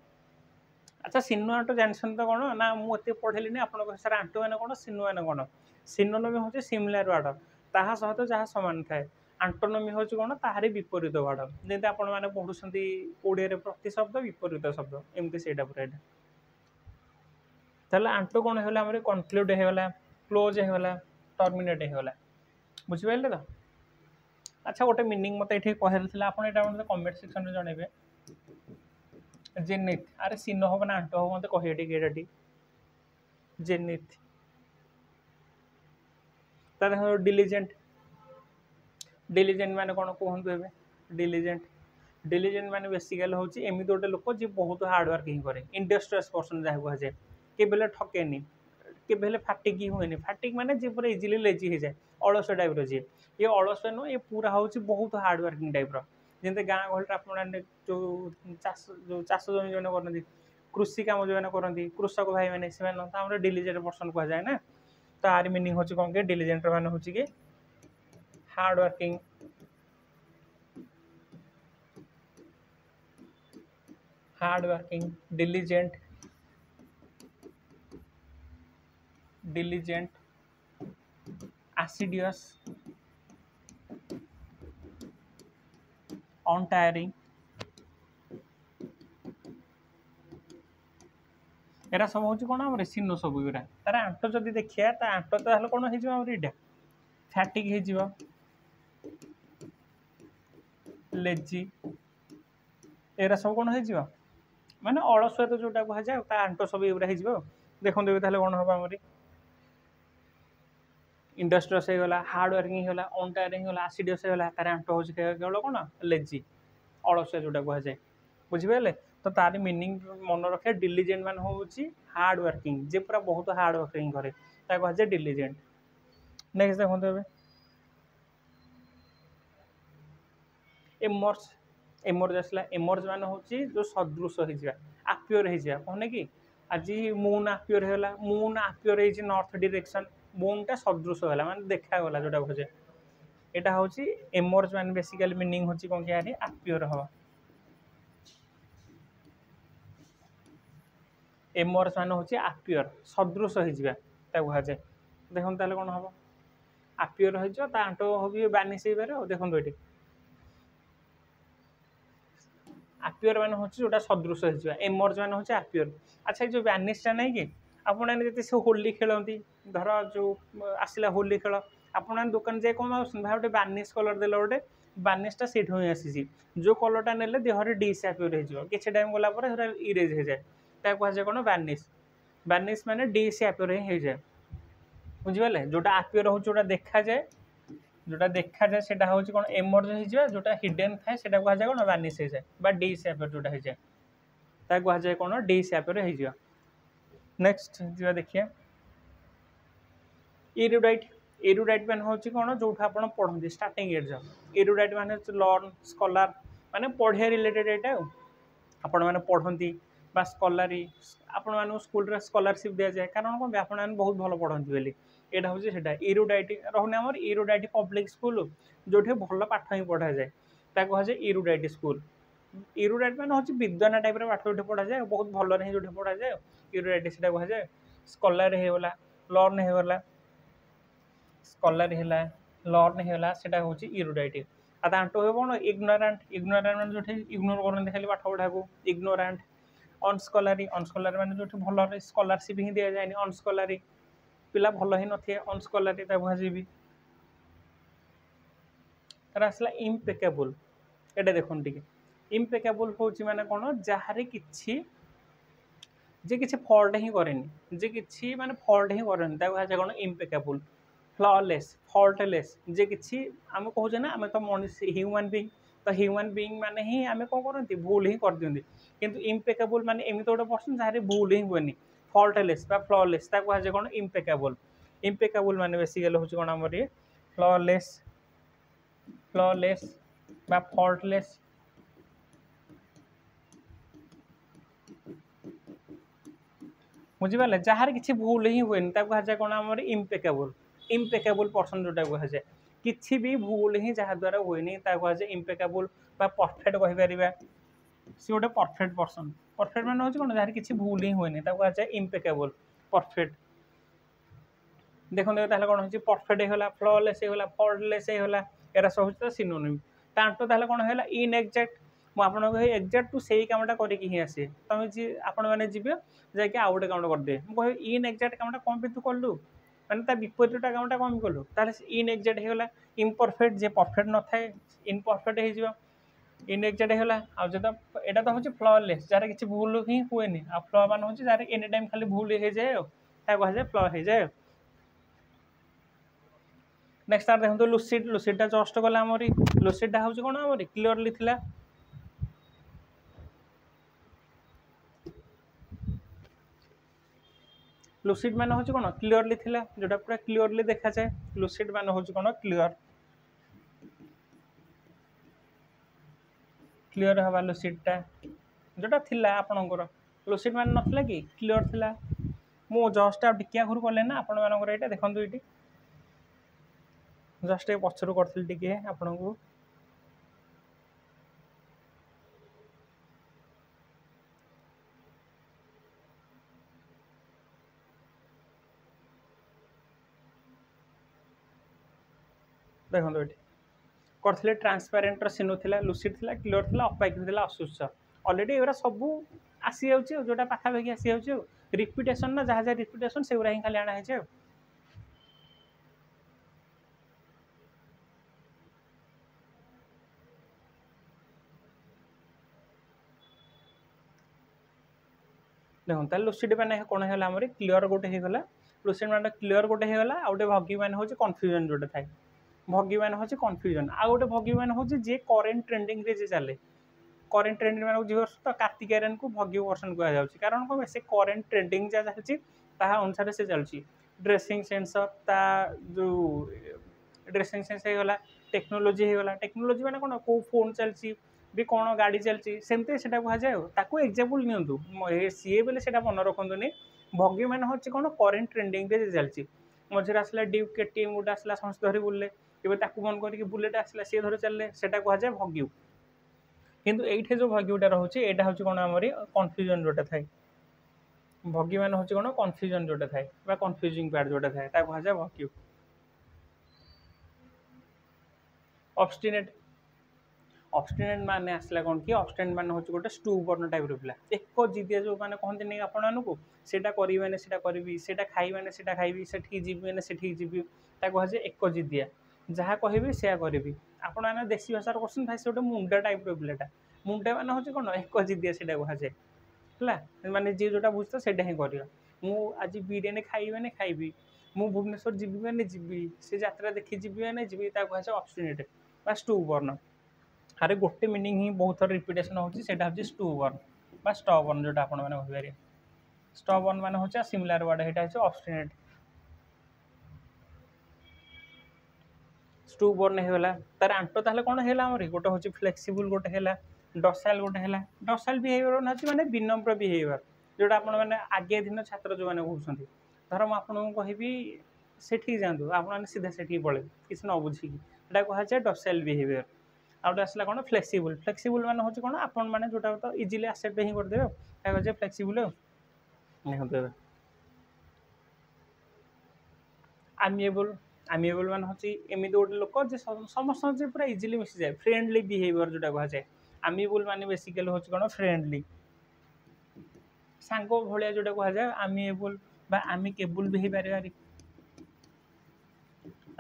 अच्छा सिनो आंटो जानसन तो कोन ना मु एते पढेलिनी आपन को सर आंटो माने कोन सिनोनोमी होचे सिमिलर वर्ड ताहा सहित जहा समान थाए आंटोनोमी होची कोन ताहारी विपरीत वर्ड जेते आपन माने पढुसंती ओडिया रे प्रति शब्द विपरीत शब्द एमते सेटा पुरा एटा तले आंटो कोन होला हमरे कंक्लूड हे होला क्लोज हे होला टर्मिनेट हे होला बुझि पाइले तो अच्छा गोटे मीनिंग मते एठी कहल थिला आपन एटा मते कमेंट सेक्शन रे जणेबे जेनिथ अरे सिनो हो ना आंटो हो मते कहिएटी गेडाटी जेनिथ तार डिलीजेंट माने कोन कहंतु हेबे डिलीजेंट माने बेसिकली होची एमिति गोटे लोक जे बहुत हार्ड वर्क ही करे इंडस्ट्रियस पर्सन जाह को जे के बेले ठकेनी के बेले फाटिक होएनी फाटिक माने जे पूरा इजीली लेजी हो जाए अलस टाइप रो जे ये अलस नो ये पूरा होची बहुत हार्ड वर्किंग टाइप रो जेंते गाँ गहल आपण जो चाष जमी जो करती कृषि काम जो करती कृषक भाई मैंने से डिलीजेंट पर्सन कह जाए ना तो आर मीनिंग होची कौन के डिलीजेंट मान होची कि hard working diligent assiduous untiring era सब हूँ कौन आम सिनो सब गुरा तार आंट जदि देखिए ता आंट तो कौन हो इटा फैटिक हो लेजी एरा सब कौन हो माने अलसुआ तो जोटा कह जाए ता आंट सब एगुरा हो देखो कौन हम आमरी इंडस्ट्रियस होगा हार्ड वर्किंग होगा अनटायरिंग होगा आसिडियस होगा तार आंट हो केवल कौन लेजी अलसुआ जोटा कह जाए बुझिपारे तो तार मीनिंग मन रखे डिलीजेंट मान हूँ हार्ड वर्किंग जे पूरा बहुत हार्ड वर्किंग करे कह जाए डिलीजेंट। नेक्स्ट देखो एमर्स एमर्ज आसला एमर्ज मान हूँ जो सदृश हो आपियर हो कहने कि आज मून आपियर होगा मून आपियर हो नॉर्थ डायरेक्शन मूनटा सदृश होगा माने देखागला जोटा कहे यहाँ हूँ एमर्ज मान बेसिकली मीनिंग हूँ कौन क्या आपियर हम एमर्ज मान हूँ आपियर सदृश हो कह जाए देखो ताले कौन हम आपियर हो आंट भी बानिश हो पारे देखो ये आपियर मान हूँ जोटा सदृश हो एमर्ज मान हूँ आपियर। अच्छा जो बानिशटा नहीं कि आपने से होली खेलती धर जो आसला होली खेल आपने दुकान जाए कौन भाई गोटे बानिश कलर देल गोटे बानिशटा से ही आसी जो कलरटा ने देहर डिसआपियर हो किसी टाइम गलापर इरेज हो जाए कह जाए कौन बानिश बानिश मान डिसआपियर हो जाए बुझिपारे जोटा आपियर हो जोटा देखा जाए जोटा देखा जाए सेटा हूँ कौन एमर्ज हो जोटा हिडन थाए से कह जाए कौन बानिश हो जाए डिसआपियर जोटा हो जाए कह जाए कौन डिसआपियर हो। नेक्स्ट जी देखिए एरुडाइट एरुडाइट मान हूँ कौन जो आप पढ़ते स्टार्टिंग एज एरुडाइट मान लर्न स्कॉलर माने पढ़िया रिलेटेड यहाँ आपण मैंने पढ़ती स्कॉलरी आपण मान स्कूल स्कॉलरशिप दि जाए कारण कौन आप बहुत भल पढ़ती बोली यहाँ हूँ से एरुडाइट रोने आम एरुडाइट पब्लिक स्कूल जो भल पाठ ही पढ़ा जाए कह जाए एरुडाइट स्कूल एरुडाइट मान हूँ विद्वान टाइप पाठ जो पढ़ा जाए बहुत भल जो पढ़ा जाए एरुडाइट से कह जाए स्कॉलर होगा लर्न होगा स्कॉलर है लर्न होगा से हूँ एरुडाइट आंट हो कौन इग्नोरांट इग्नोरांट मान जो इग्नोर करते खाली पाठ पढ़ा को इग्नोरांट अनस्कॉलरी अनस्कॉलरी मान जो भल स्कॉलरशिप ही दि जाए अनस्कॉलरी पिला भल ही नए अनस्कॉलरी कहुबी आसला इम्पेकेबल एटा देखो टे इम्पेकेबल हूँ माने कौन जार कि जे किसी फल्ट ही करेनि जे किसी माने फल्ट ही करेनि कह कौन इम्पेकेबल फ्लॉलेस फल्टलेस जे किसी आम कहूँ ना आम तो मनुष्य ह्यूमन बीइंग तो ह्यूमन बीइंग माने ही आम कौन करती भूल ही कर दिखती किंतु इम्पेकेबल माने एमती गोटे पर्सन जहाँ भूल ही हुए फल्टलेस फ्लॉलेस कह जाए कौन इम्पेकेबल इम्पेकेबल माने बेसिकली हूँ कौन आम फ्लॉलेस फ्लॉलेस फल्टलेस बुझिपारे जार किसी भूल ही हुए कह जाए कौन आम इम्पेकेबल इम्पेकेबल पर्सन जोटा कह जाए किसी भी भूल ही जहाँ द्वारा हुए कह जाए इम्पेकेबल परफेक्ट कहीपर सी गोटे परफेक्ट पर्सन परफेक्ट मान हूँ कौन जहाँ किसी भूल ही हुए कह जाए इम्पेकेबल परफेक्ट देखते कौन हो परफेक्ट होगा फ्लॉलेस होगा फल्टलेस होगा एरा सब हूँ सिनोनिम आंट ताल कौन है इनएग्जैक्ट मुझे एक्जाक्ट टू से कामटा करके आसे तुम आपण मैंने जी जाकि आउ गोटे काम करदे मुझे इनएग्जैक्ट कामटा कौन पे तू कलु माने विपरीत कामटा कौन कलु ताल इनएग्जैक्ट होगा इम्परफेक्ट जे परफेक्ट न थाए इनपरफेक्ट हो इनएग्जैक्ट होगा आज तो यहाँ तो हूँ फ्लॉलेस जार किसी भूल ही हुए आ फ्लॉ मान हूँ जार एनी टाइम खाली भूल हो जाए कह जाए फ्लॉ हो जाए। नेक्स्ट तार देखो लुसिड लुसिडा जस्ट गला आमरी लुसिडा हूँ कौन आमरी क्लीयरली थिला लुसिड मान हूँ कौन क्लीयरली थिला जोटा पूरा क्लीयरली देखा जाए लुसिड मान हूँ कौन क्लीयर क्लीयर हवा लुसिडा जोटा थिला आपणकर लुसिड मान नथिला कि क्लीयर थिला मु जस्ट टिके आगुरी कले ना आपण मानकर यहाँ देखो ये जस्ट पछरू करी टे आपण को देखो ये करते ट्रांसपेरेन्ट सिनो थिला लुसिड थिला क्लीयर थिला अपाइक थिला असूच अलरेडी एरा सब आसी जोटा पाखापाखि आसी रिपिटेशन ना जहाँ जहाँ रिपिटेशन से ही खाली आना है। देखो ताले लुसिड माने कोन हैला हमरे क्लियर गोटे हे गला लुसिड माने क्लियर गोटे हे गला आ गोटे भगी माने होचे कन्फ्यूजन जोटे थाए भगी माने होचे कन्फ्यूजन आ गोटे भगी माने होचे जे करेंट ट्रेंडिंग रे जे चले करेंट ट्रेंडिंग माने जीवर्स तो कार्तिक आर्यन को भगी वर्षन कहा जाउची कारण को से करेंट ट्रेंडिंग जा जाउची ताहा अनुसार से चलची ड्रेसिंग सेंस ता जो ड्रेसिंग सेंस हे गला टेक्नोलॉजी हे गला टेक्नोलॉजी माने कोन को फोन चलची भी कौन गाड़ी चलती सेमती से कहुए एक्जाम्पल नियंतु सी बोले से मन रखुनि भगी मान हूँ कौन करेन्ट ट्रेंडिंग रे चलती मझे आसला ड्यूक केटीएम गोटे आसला समस्त धरी बुले मन करके बुलेट आसला सी धरी चलने से कहुए भग्यू किंतु ये जो भग्यूटा रोचे यहाँ हूँ कौन आम कन्फ्यूजन जोटा थाए भगी मान हूँ कौन कन्फ्यूजन जोटा थाए कन्फ्यूजिंग पार्ट जोटा थाए कहुए भग्यू ऑब्स्टिनेट ऑब्स्टिनेट माने आसला कौन कि ऑब्स्टिनेट माने होचे गोटे स्टूबर्न टाइप रो पिला एक जिदिया जो माने कहते नहीं आपण को सेटा करी माने सेटा करबी सेटा खाई माने सेटा खाइबी सेठी जीबी माने सेठी जीबी ता कह जे एक जिदिया जहाँ कहबी सेया करबी आपण माने देसी भाषा क्वेश्चन भाई से गोटे मुंडा टाइप रो पिलाटा मुंडा माने होचे कोन एक जिदिया सेटा कह जे हला माने जे जोटा बुझतो सेटा ही करियो मु आज बिरियानी खाई माने खाइबी मु भुवनेश्वर जीबी माने जीबी से यात्रा देखि जीबी माने जीबी ता कह जे ऑब्स्टिनेट बा स्टूबर्न अरे गोटे मीनिंग ही बहुत थर रिपिटेशन होची सेटा होची स्टूबर्न बा स्टबर्न जोटा आपण माने कहि पारे स्टबर्न माने होचा सिमिलर वर्ड हेटा होची ऑब्स्टिनेट स्टूबर्न हे होला तार आंटो ताले कोन हेला हमरी गोटे होची फ्लेक्सिबल गोटे हेला डसाइल गोटे हेला डसाइल बिहेवियर नाची माने विनम्र बिहेवियर जोटा आपण माने आगे दिन छात्र जो माने कहउछंती धर म आपण को कहबी सेठी जांदु आपण माने सीधा सेठी पळे किछ न बुझी एटा कहै छै डसाइल बिहेवियर आउट आसला कौन फ्लेक्सिबल फ्लेक्सिबल मान हूँ कौन आपण मैंने जोटा तो इजिली एक्सेप्ट ही करदे क्या फ्लेक्सिबल देखते आमिएबल आमिएबल मान हूँ एमती गोटे लोक समस्त पूरा इजिली मिसी जाए फ्रेंडली बिहेवियर जोटा कह जाए आमिएबल मान बेसिकली हूँ कौन फ्रेंडली सांग भाया जोटा कह जाए आमिएबल बा आमिकेबल भी हो पारे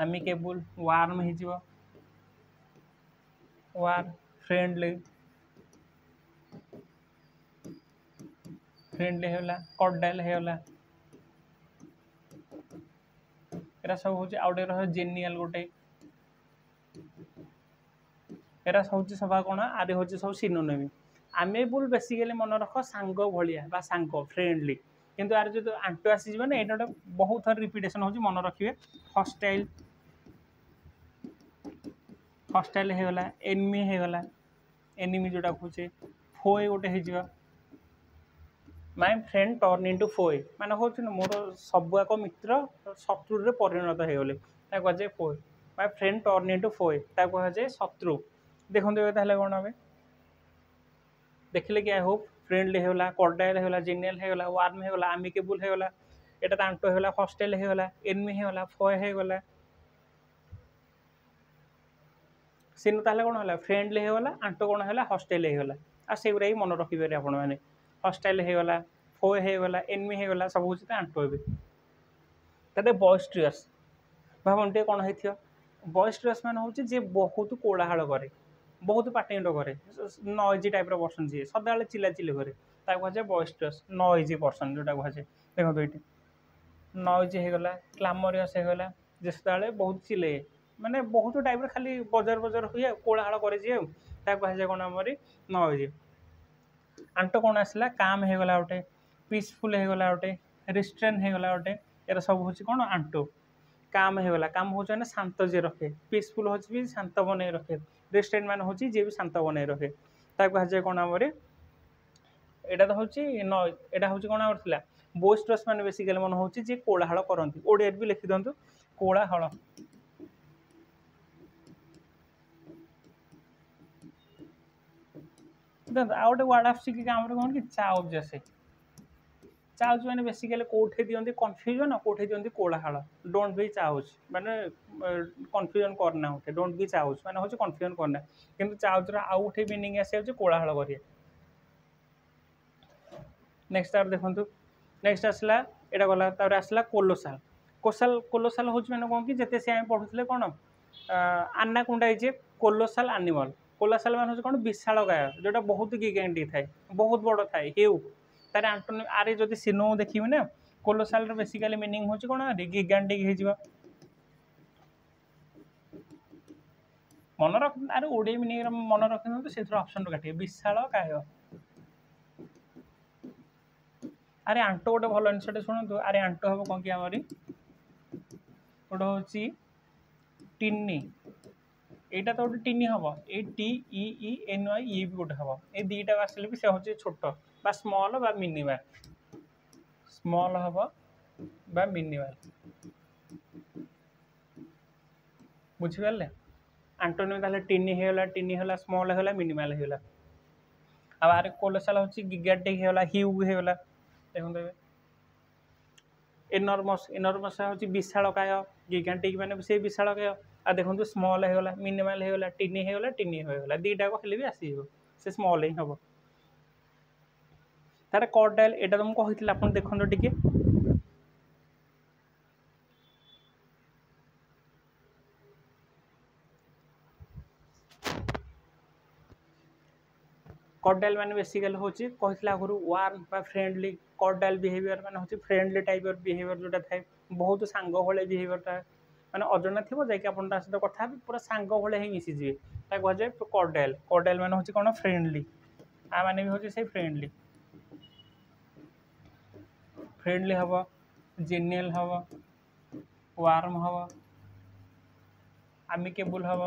आमिकेबल वार्म हो वार फ्रेंडली फ्रेंडली होला कॉर्डियल होला एरा सब होची आउटे रह जेनियल गोटे एरा सब होची सभा कोन आरे होची सब सिनोनिम आमेबल बेसिकली मन रख सांग भलिया बा सांग फ्रेंडली किंतु आर जो आंटो आसी जबे ना एटा बहुत थर रिपीटेशन होची मन रखिबे हॉस्टाइल हॉस्टाइल हे गला एनिमी हे गला एनिमी जोटा खोचे फोए गोटे हे जिवा माय फ्रेंड टर्न इनटू फोए माने होछ न मोर सबुआक मित्र शत्रु रे परिणत हे गले ता कह जे फोए माय फ्रेंड टर्न इनटू फोए ता कह जे शत्रु देखन देबे ताले कोन हबे देखले कि आई होप फ्रेंडली हे गला कॉर्डियल हे गला जेनियल हे गला वार्म हे गला एमिकेबल हे गला एटा तांटो हे गला हॉस्टाइल हे गला एनिमी हे गला फोए हे गला सीन ताले कौन है फ्रेंडली हो गला आंटो कौन है हॉस्टाइल हो गला आ से गुरा ही मन रखिपारे आपण मैंने हॉस्टाइल हो गला फोए हो गला एनिमी हो गला सब हूँ आंटो हे तारे बॉयस्ट्रियस भावन टे कौन है बॉयस्ट्रियस मान हूँ जे बहुत कोलाहल करे बहुत पाटिंड करे नॉइजी टाइप पर्सन जी सदा चिला चिली करे कहुए बॉयस्ट्रियस नॉइजी पर्सन जोटा कहुए देखो ये नॉइजी हो गला क्लामरियस हो गला जिसदा बहुत चिले माने बहुत टाइप खाली बजार बजार हुए कोलाहल करे कहुए कौन आमरी नॉइजी आंटो कौन आसला काम हो गला गोटे पीसफुल हो गला गोटे रिस्ट्रेन हो गला गोटे यार सब हूँ कौन आंटो काम हो गला काम हूँ शांत जे रखे पीसफुल हूँ भी शांत बन रखे रिस्ट्रेन मान हूँ जी भी शांत बन रखे कहुए कौन आमरी एटा तो हूँ एटा हूँ कौन आमर था बोस्ट्रस मान बेसिकली मन हूँ जी कोलाहल करती ओडिया भी लिखि दिंतु कोलाहल आउटे वार्ड आस कौन कि चाउज जैसे चाउज मैंने बेसिकली कौटे दिखती कन्फ्यूजन कौटे दिखती कोलाहल डोंट बी चाउज माने कन्फ्यूजन करना होते डोंट बी चाउज मैंने हूँ कन्फ्यूजन करना किंतु चाउजर आउ गोटे मीनिंग आसे कोलाहल करिए नेक्स्ट आर देखो नेक्स्ट आसला एटा गला तापर आसला कोलोसाल कोलोसाल हूँ मैंने कौन कि जिते सी आम पढ़ुले कौन आनाकोंडा इज ए कोलोसाल एनिमल कोलोसाल मान हूँ कौन विशाल गाय जोटा बहुत गिगांटी थाए बहुत बड़ थाए हेउ तार आंटोनी आरे जदि सिनो देखिए ना कोलोसाल बेसिकली मीनिंग हूँ कौन गिगांटिक हो मन रख अरे ओडिया मीनिंग मन रखी से ऑप्शन काटे विशाल काय अरे आंटो गोटे भल जिनसटे शुणु अरे आंटो हम कौन कि आमरी गोटे हूँ टिनी एटा तो गोटे टिनी हम A T E N Y E भी गोटे हम ये दुईटा आसले भी से हूँ छोट बा स्मॉल बा मिनी वाल स्मॉल हम बा मिनी वाल बुझिपारे आंटोनी ताले टिनी होला स्मॉल होला मिनिमल होला अब आरे कोलोसाल हूँ गिगाटिक होला ह्यूज होला देखते एनर्मस एनर्मस हूँ विशालकाय गिगांटिक मैंने से विशालकाय आ देखो स्मॉल होगा मिनिमल होगा टिनी होगा दुईटा कहले भी आसो से स्मॉल ही हम तार कर्डाइल एटा तो मुझे आप देखो टी कर्डाइल मैंने बेसिकली हूँ कहते आगुरी वार्म बा फ्रेंडली कर्डाइल बिहेवियर मैंने हूँ फ्रेंडली टाइप बिहेवियर जोटा थाए बहुत सांग भाई बिहेवियर था मैंने अजना थी जाकि आप सहित कथा पूरा सांग भाई ही मिसीजे कहुए कर्डाइल कर्डाइल मैंने हूँ कौन फ्रेंडली आ मैंने भी हूँ से फ्रेंडली फ्रेंडली हम जेनियल हम वार्म हम आमिकेबुल हम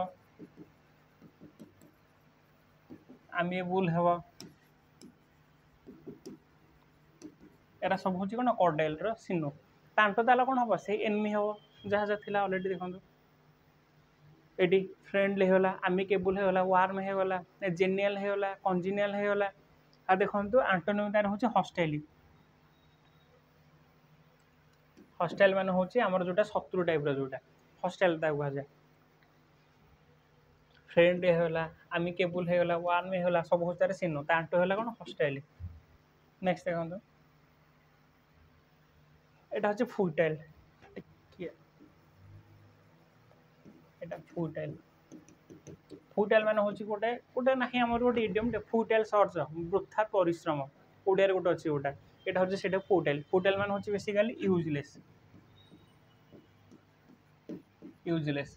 आमिएबुल हम एरा सब हूँ कौन कर्डाइल सिनो तांटो ताला कौन हम से एनमी हम जहाँ जहाँ थी अलरेडी देखो ये फ्रेंडली होगा आमिकेबुल होगा वार्म होगा जेनियल होगा कंजिनियल होगा आ देखो आंटोनिम तार हूँ हस्टाइल हस्टाइल मान हूँ आमर जोटा शत्रु टाइप जोटा हस्टाइल कहुए फ्रेंडली होगा आमिकेबुल होगा वार्म होगा सब हूँ तार सिनो तांटो होगा कौन हस्टाइल नेक्स्ट देखो এটা হচ্ছে ফুটাইল এটা ফুটাইল ফুটাইল মানে হচ্ছে গোটে গোটে না আমার গোটে ইডিয়ম ফুটাইল সর্চ বৃথা পরিশ্রম ওড়িয়ার গোটে আছে ওটা এটা হচ্ছে সেটা ফুটাইল ফুটাইল মানে হচ্ছে বেসিক্যালি ইউজলেস ইউজলেস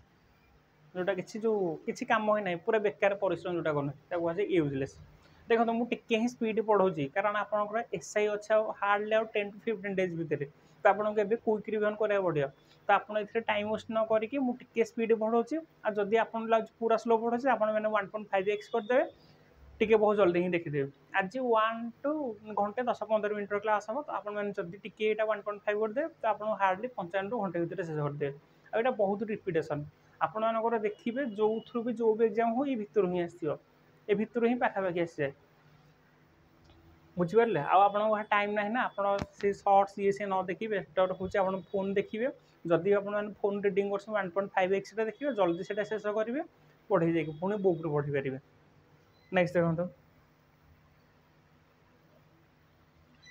जोटा किसी जो किसी काम ही ना पूरा बेकार परिश्रम जोटा करना कहुए यूजलेस देखो तो मुझे टी स्पीड पढ़ाऊँगी कारण आपंकर एसआई अच्छे हार्डली आउ 10 to 15 डेज भितर तो आपको क्विक रिविजन करा पड़ो तो आपड़ टाइम वेस्ट न करके मुझे स्पीड पढ़ाऊँगी और जदि आप पूरा स्लो पढ़े आप 1.5x करदे टी बहुत जल्दी ही देखीदे आज 1 to घंटे 10-15 मिनट क्लास हम तो आपड़ी टी 1.5 करदे तो आपको हार्डली 55 to घंटे भितर शेष करदे आ बहुत रिपिटेसन आपण मानकर देखिए जो थ्रु भी जो भी एग्जाम हो ये भितर ही आसो ये भितर ही पाखापाखि आसी जाए बुझिपारे आप टाइम ना ना आप सर्ट्स ये से न देखिए बेटर हूँ आप फोन देखिए जदि आप फोन रिडिंग कर 1.5x देखिए जल्दी से शेष करेंगे पढ़े जाए पुणी बुक रू पढ़ी पारे नेक्स्ट देखो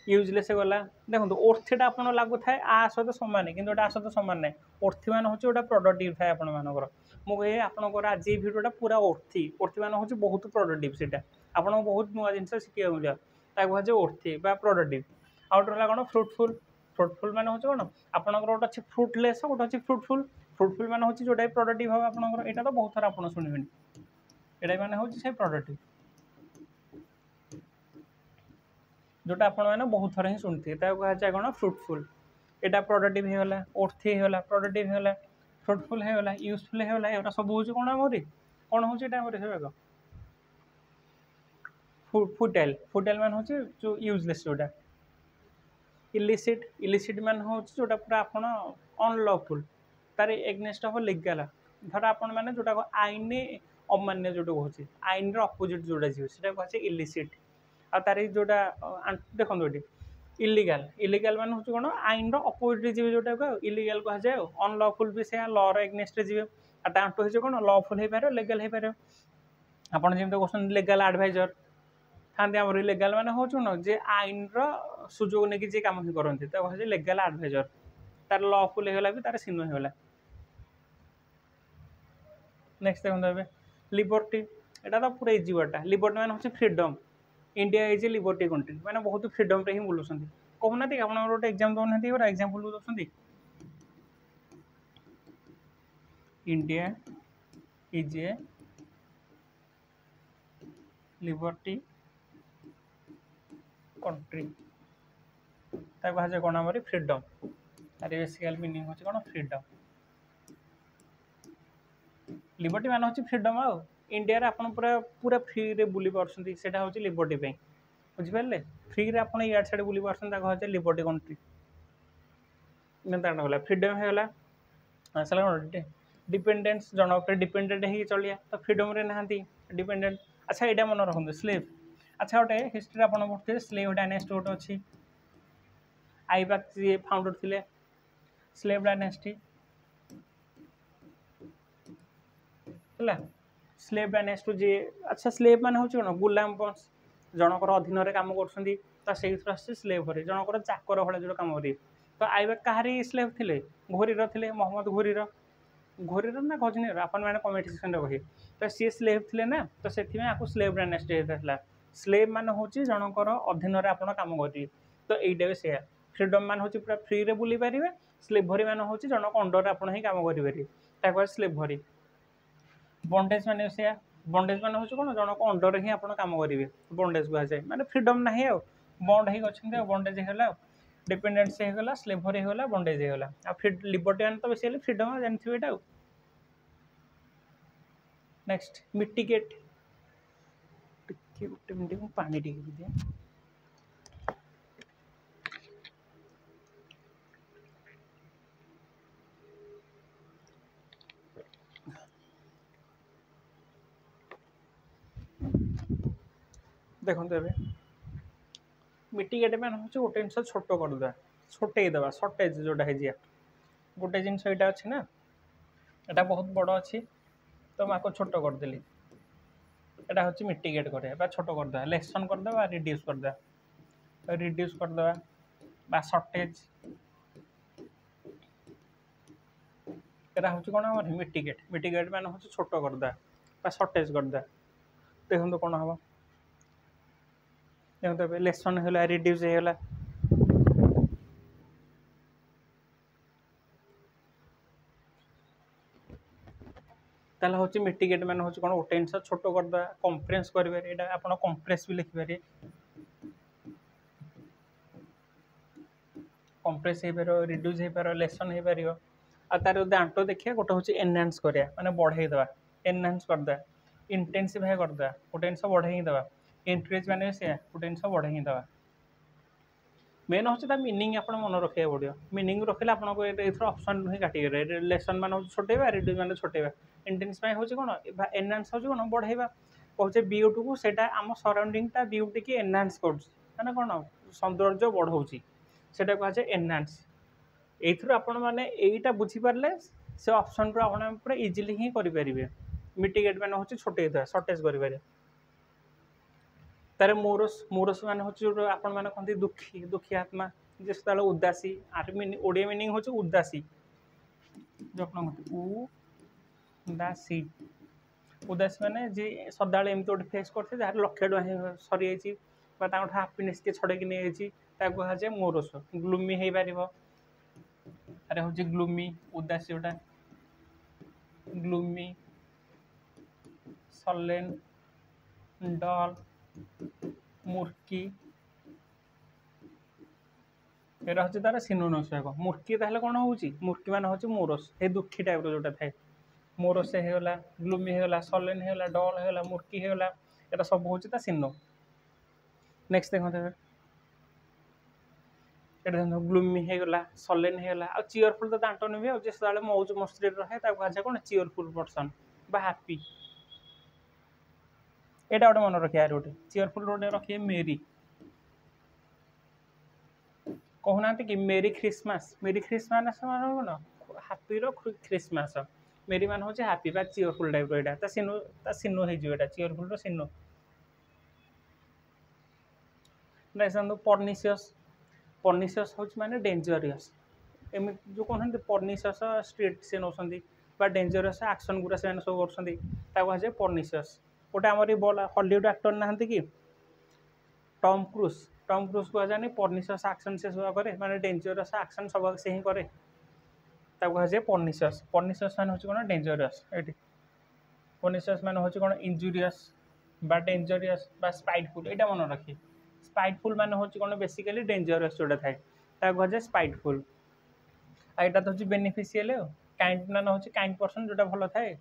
यूजलेस गला देखो ओर्थीटा आप लगू थाए आ सहित सामान कि आ सहित सामान ना ओर्थी मान हूँ गोटे प्रोडक्टिव थाए आपर मुझे आपंकर आज ये भिडियोटा पूरा ओर्थी मान हूँ बहुत प्रोडक्टिव से आपको बहुत नुआ जिन शिखा मिले कहुए ओर्थी प्रोडक्टिव आउट रहा कौन फ्रुटफुल फ्रुटफुल मान हूँ कौन आपंकर गोटे अच्छे फ्रुटलेस गोटे अच्छे फ्रुटफुल फ्रुटफुल मान हूँ जोटा प्रोडक्टिव हम आपंकर यहाँ तो बहुत थर आप शुणे यहाँ मैंने हूँ से प्रोडक्टिव जोटा आपण मैंने बहुत थर ही शुणुथे कहुए कौन फ्रुटफुल यहाँ प्रोडक्टिव होगा ओर्थी होगा प्रोडक्टिव होगा फ्रुटफुल होगा यूजफुल होगा यहाँ सब हूँ कौन आमरी कौन हूँ यहाँ फुटाइल फुटाइल मान हूँ जो यूजलेस जोटा इलिसिट इलिसिट मान हूँ जोटा पूरा आप अनलफुल तार एगनेस्ट हम लिगाल धर आपण मैंने जोटा आईन अमान्य जो कहूँ आईन अपोजिट जोटा जी कहे इलिसिट आ तार जोटा देखो ये इलिगाल इलिगाल मान हूँ कौन आईन अपोजिट जी जोटा कह इलिगाल कहुए अनलफुल भी से लर एगनेस्ट जी आंटो हो कौन लफुल हो पारे लिगाल हो पारे आपड़ जमी कहते लेगाल एडभाइजर थांती आम इलीगाल मैंने हूँ कौन जे आईन रुजोग नहीं जी कम ही करती कहे लिगल एडभाइजर तार लफुल होगा भी तार सिनो होगा। नेक्स्ट देखते लिबर्टी एटा तो पूरा इजी वर्डटा लिबर्टी मैंने हूँ freedom India is a liberty country मैंने बहुत फ्रीडम रे ही बुलूँ कहूना आप गोटे एग्जाम दौना गोटे एग्जाम्पल दौरान India is a liberty country कहा कौन आम फ्रीडम तार बेसिकल मीनिंग हूँ कौन फ्रीडम लिबर्टी मान हूँ फ्रीडम आ इंडिया आप पूरा पूरा फ्री रे बुली पार्टी से लिबर्टी बुझिपारे फ्री रे आप इड साइड बुली पार्टी लिबर्टी कंट्री गला फ्रीडम होगा आसला कौन डिपेंडेंस जन उपर डिपेंडेंट हो चलिया तो फ्रीडम रे ना डिपेंडेंट। अच्छा यहाँ मन रखते स्लेव अच्छा गोटे हिस्ट्री आप पढ़ते स्लेव डायनेस्टी गोटे अच्छी आईबैक जी फाउंडर थे स्लेव डायनेस्टी है स्लेव डायनेस्टी जी। अच्छा स्लेव मान हूँ कौन गुलाम वंश जनकर अधीन कम कर स्लेव हरी जनकर चाकर भाई जो कम करेंगे तो आईबैक कहारी स्लेव थे घोरीर थे मोहम्मद घोरीर घोरीर ना गजनीर अपन मैंने कमेंट सेक्शन में कहे तो सी स्लेव थे ना तो से स्लेव डायनेस्टी होता स्लेव मान हूँ जनकर अधीन आप कम करेंगे तो यहीटा भी से फ्रीडम मान हूँ पूरा फ्री रे बुली पारे स्लेभरी मान हूँ जनक अंडर आप कम करेंगे स्लेभरी। बंडेज मान से बंडेज मान हूँ कौन जनक अंडर ही आप कम करेंगे बंडेज कहुए माने फ्रीडम ना आ बंड हो बंडेज होगा डिपेंडेंस होगा स्लेभरी होगा बंडेज होगा लिबर्टी मान तो बेसिकली फ्रीडम जानते हैं। नेक्स्ट मिटिगेट गोटे मिनट पानी टी दिए देखते मिटिगेट मान हूँ गोटे जिन छोट करदे छोटेदेवा सर्टेज जोटा है गोटे जिन यहाँ अच्छी ना यहाँ बहुत बड़ अच्छी तो मैं आपको छोट करदेली यहाँ हूँ मिटिगेट करा छोट करदे लेसन करदे रिड्यूस करदे सर्टेज यहाँ हूँ कौन आम मिटिगेट मिटिगेट मान हूँ छोट करदे सर्टेज करदे देखो कौन हम देखते लेसन होगा रिड्यूस होगा ताल हूँ मिटिगेट मान हूँ कौन गोटे जिन छोट करदे कंप्रेस करेंगे आप कंप्रेस भी लिखिपारे कंप्रेस हो पार रिड्यूस हो पार लेसन हो पार आ तार दांट देखिए गोटे हूँ एनहांस करा माने बढ़ईदेवा एनहांस करदे इंटेंसिफाई करदे गोटे जिन बढ़ईदेवा इंक्रीज मान से गोटे जिन बढ़ईदेवा मेन हूँ मीनिंग आप मन रखा पड़ो मीनिंग रखिले आपको ऑप्शन ही काटिके लेसन मान हूँ छोटेवा रिड्यूस मान छोटेवा इंटेंसिफाई हूँ कौन एनहांस हूँ कौन बढ़ईवा कहे ब्यूटी को सेटा आम सराउंडिंगटा ब्यूटी की एनहांस कर कौन सौंदर्य बढ़ाऊँगी सेटा कहुए एनहांस एथुर आपण मैंने यहीटा बुझीपारे से ऑप्शन को आप पूरा इजिली ही करेंगे मिटिगेट मान हूँ छोटे सर्टेज करेंगे तार मोरस मोरस मान हूँ जो आपण मैंने कहते दुखी दुखी आत्मा जिस उदासी आर ओडिया मीनिंग हूँ उदासी जो आप उदासी उदासी माने जी सदा एमती गोटे फेस करते जार लक्षे टଙ୍କା सरी जाइए हापिनेस किए छड़े नहीं कहुए मोरस ग्लूमी हो पार अरे हूँ ग्लूमी उदासी जोटा ग्लूमी सलेन डल मुर्की एरा हूँ तार सिनोनिम्स मुर्की ताहले कौन हूँ मुर्की मान हूँ मोरस ये दुखी टाइप जोटा थाए मोरस होगा ग्लूमी होगा सलेन होगा डल होगा मुर्की होगा ये सब हूँ सिनो। नेक्स्ट देखते ये ग्लूमी होगा सलेन होगा आ चीयरफुल तो दांट नुहे जिस मौज मस्ती रहे कहुए कौन चीयरफुल पर्सन हैप्पी यहाँ गोटे मन रखिए गोटे चीयरफुल गोटे रखिए मेरी कहूना कि मेरी ख्रिस्मास कौन हापी ख्रिस्मास मेरी मान हूँ हापी बा चीयरफुल टाइप यहाँ सिनो हो चीयरफुल सिनो। देखो पर्निशियस पर्निशियस हूँ माने डेंजरियस एम जो कहते पर्निशियस स्ट्रीट से नौ डेंजरियस एक्शन गुरा से सब कर पर्निशियस गोटे आम हॉलीवुड एक्टर नहांती कि टम क्रूज को जाने पर्निशियस एक्शन से सब करे माने डेंजरियस एक्शन सब से ही करे कहुए पर्निशियस मान हूँ कौन डेंजरियस ये पर्निशियस मान हूँ कौन इंजुरियस बा डेंजरियस बा स्पाइटफुल यहाँ मन रखिए स्पाइटफुल मान हूँ कौन बेसिकली डेंजरियस जोटा थाए कहुए स्पाइटफुल यहाँ तो हूँ बेनिफिशियल काइंड मान हूँ काइंड पर्सन जोटा भल थाए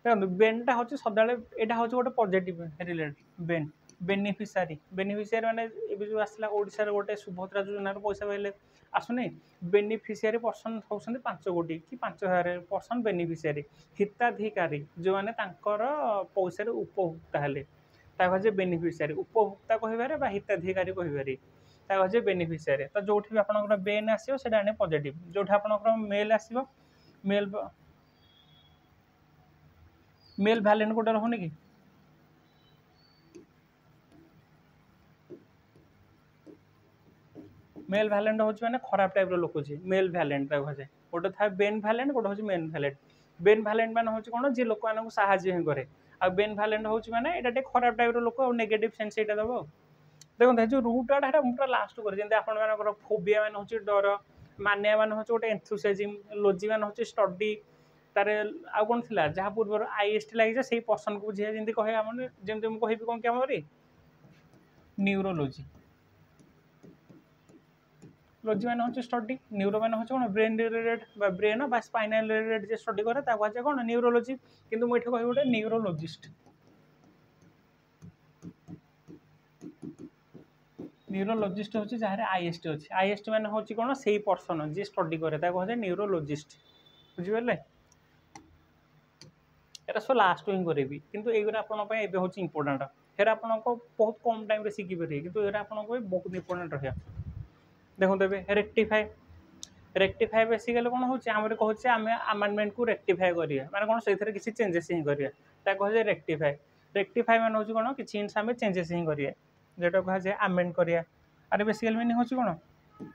देखो बेनटा हूँ सदा यहाँ हूँ गोटे पॉजिटिव रिलेटेड बेन बेनिफिशियरी माने जो आसला ओडिशा रे गोटे सुभद्रा योजनार पैसा पाइले आसुनी बेनिफिशियरी पर्सन होउछन्ति 5 कोटी कि 5000 पर्सन बेनिफिशियरी हिताधिकारी जो माने तांकर पैसा रे उपभोक्ता हेले ताजे बेनिफिशियरी उपभोक्ता कहिबारे बा हिताधिकारी कहिबारे ताजे बेनिफिशियरी तो जोठी भी आपनकर बेन आसीयो सेटा आने पॉजिटिव जोठी आपनकर मेल आसीयो मेल मेल वैलेंट कोटा रहउनी कि मेल वैलेंट हूँ मैंने खराब टाइप लोक मेल वैलेंट कहुए गोटे था बेन वैलेंट गोटे हूँ मेन वैलेंट बेन वैलेंट मान हूँ कौन जी लोक मानक साहाଯ୍य ही कै आ बेन वैलेंट हूँ मैंने ये खराब टाइप लोक नेगेटिव सेन्स यहाँ दब देखो जो रूट आटा पूरा लास्ट कर आप फोबिया मान हूँ डर मानिया मान हूँ गोटे एंथुसियाज्म लोजी मान हूँ स्टडी तार आउ कौन थी जहाँ पूर्व आईएसटी लगी से पर्सन को बुझे जमी कह जमी मुझे कह कौन कि न्यूरोलोजी लोजी मान हूँ स्टडी न्यूरो मान हूँ कौन ब्रेन रिलेटेड ब्रेन बा स्पाइनल रिलेटेड जे स्टडी करे कहुए कौन न्यूरोलोजी किंतु मुझे कह गोटे न्यूरोलोजिस्ट न्यूरोलोजिस्ट हूँ जहाँ आईएसटी अच्छी आईएसटी मान हूँ कौन से पर्सन जी स्टडी करे कहुए न्यूरोलोजिस्ट बुझिपारे एटा सब लास्ट ही करी किंतु ये आपंपाई हूँ इंपोर्टाट फिर आप बहुत कम टाइम शिखिपारे कि बहुत इंपोर्टाट रहा देखो तेज रेक्टिफाए बेसिकली कौन होम कहचे आम आमेंडमेंट को रेक्टिफाए करिया माने कौन से किसी चेंजेस ही करिया कहे रेक्टिफाए मान हूँ कौन कि आम चेंजेस ही करिया जोटा कहे आमेंड करिया अरे बेसिकली मीनिंग हूँ कौन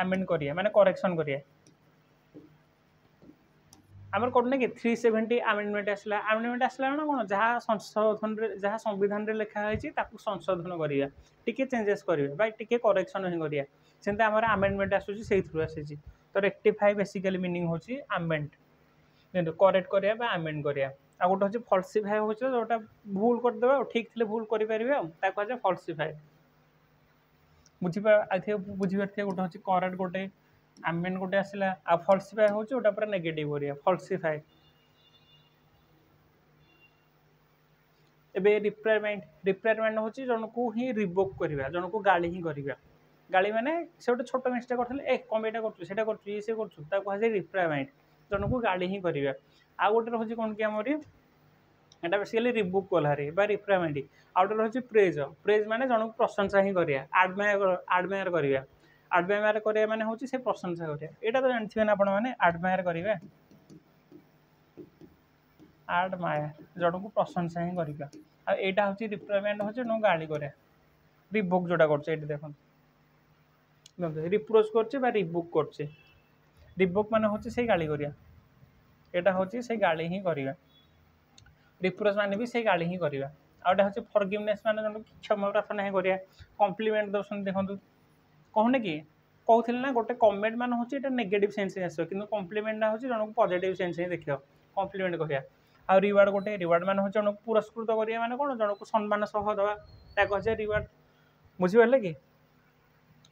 आमेंड करिया माने करेक्शन करिया आमर कौन कि 370 आमेंडमेंट आसला ना कौन जहाँ संशोधन जहाँ संविधान रे लिखा है संशोधन करिया टिके चेंजेस करिया बा टिके करेक्शन ही करिया सेंते आमर आमेंडमेंट आसुची से थ्रू आसी तो रेक्टिफाई बेसिकली मीनिंग होची आमेंड जेंतो करेक्ट करिया बा आमेंड करिया आ गोटे होची फॉल्सिफाई होची जोटा भूल कर देबा ठीक थिले भूल करि परिबे ता कहजे फॉल्सिफाई बुझी पारथे गोटे होची करेक्ट गोटे आमेंड गोटे आसला आ फॉल्सिफाई होची ओटा पूरा नेगेटिव करिया फॉल्सिफाई एबे रिप्रायरमेंट होची जन को ही रिवोक करिवा जन को गाली ही करिवा गाली माने से गोटे छोट मिस्टेक करथले ए कम एटा करछु सेटा करछु ये से करछु ता कहजे रिप्रायरमेंट जन को गाली ही करिवा आ गोटे रहउची कोन कि हमरी एटा बेसिकली रिवोक कोलारे बा रिप्रायरमेंट आ गोटे रहउची प्रेज माने जन को प्रशंसा ही करिया एडमायर करिवा एडमायर करिया माने होची से प्रशंसा करिया एटा तो जानथिबे ना आपण माने एडमायर करिवा एडमायर जन को प्रशंसा ही करिवा आ एटा होची रिप्रायरमेंट होची नो गाली करिया रिवोक जोटा करछ एटी देखन रिप्रोच करछे बा रिवोक करछे रिवोक माने होची से गाली करिया एटा होची से गाली ही करिवा रिप्रोच माने भी से गाली ही करिवा आउटा होची फॉरगिवनेस माने जन क्षमा प्रार्थना ही करिया कॉम्प्लीमेंट दर्शन देखंतु कहने कि कहते ना गोटे कमेंट मान हूँ ये नेगेटिव सेन्स आस कि कम्प्लीमेंटा हूँ जन को पॉजिटिव सेन्स ही देख कम्प्लीमेंट कह आ रिवार्ड गोटे रिवार्ड मान हूँ जन को पुरस्कृत करिया माने कौन जन को सम्मान सह दवा कहे रिवार्ड बुझिपारे कि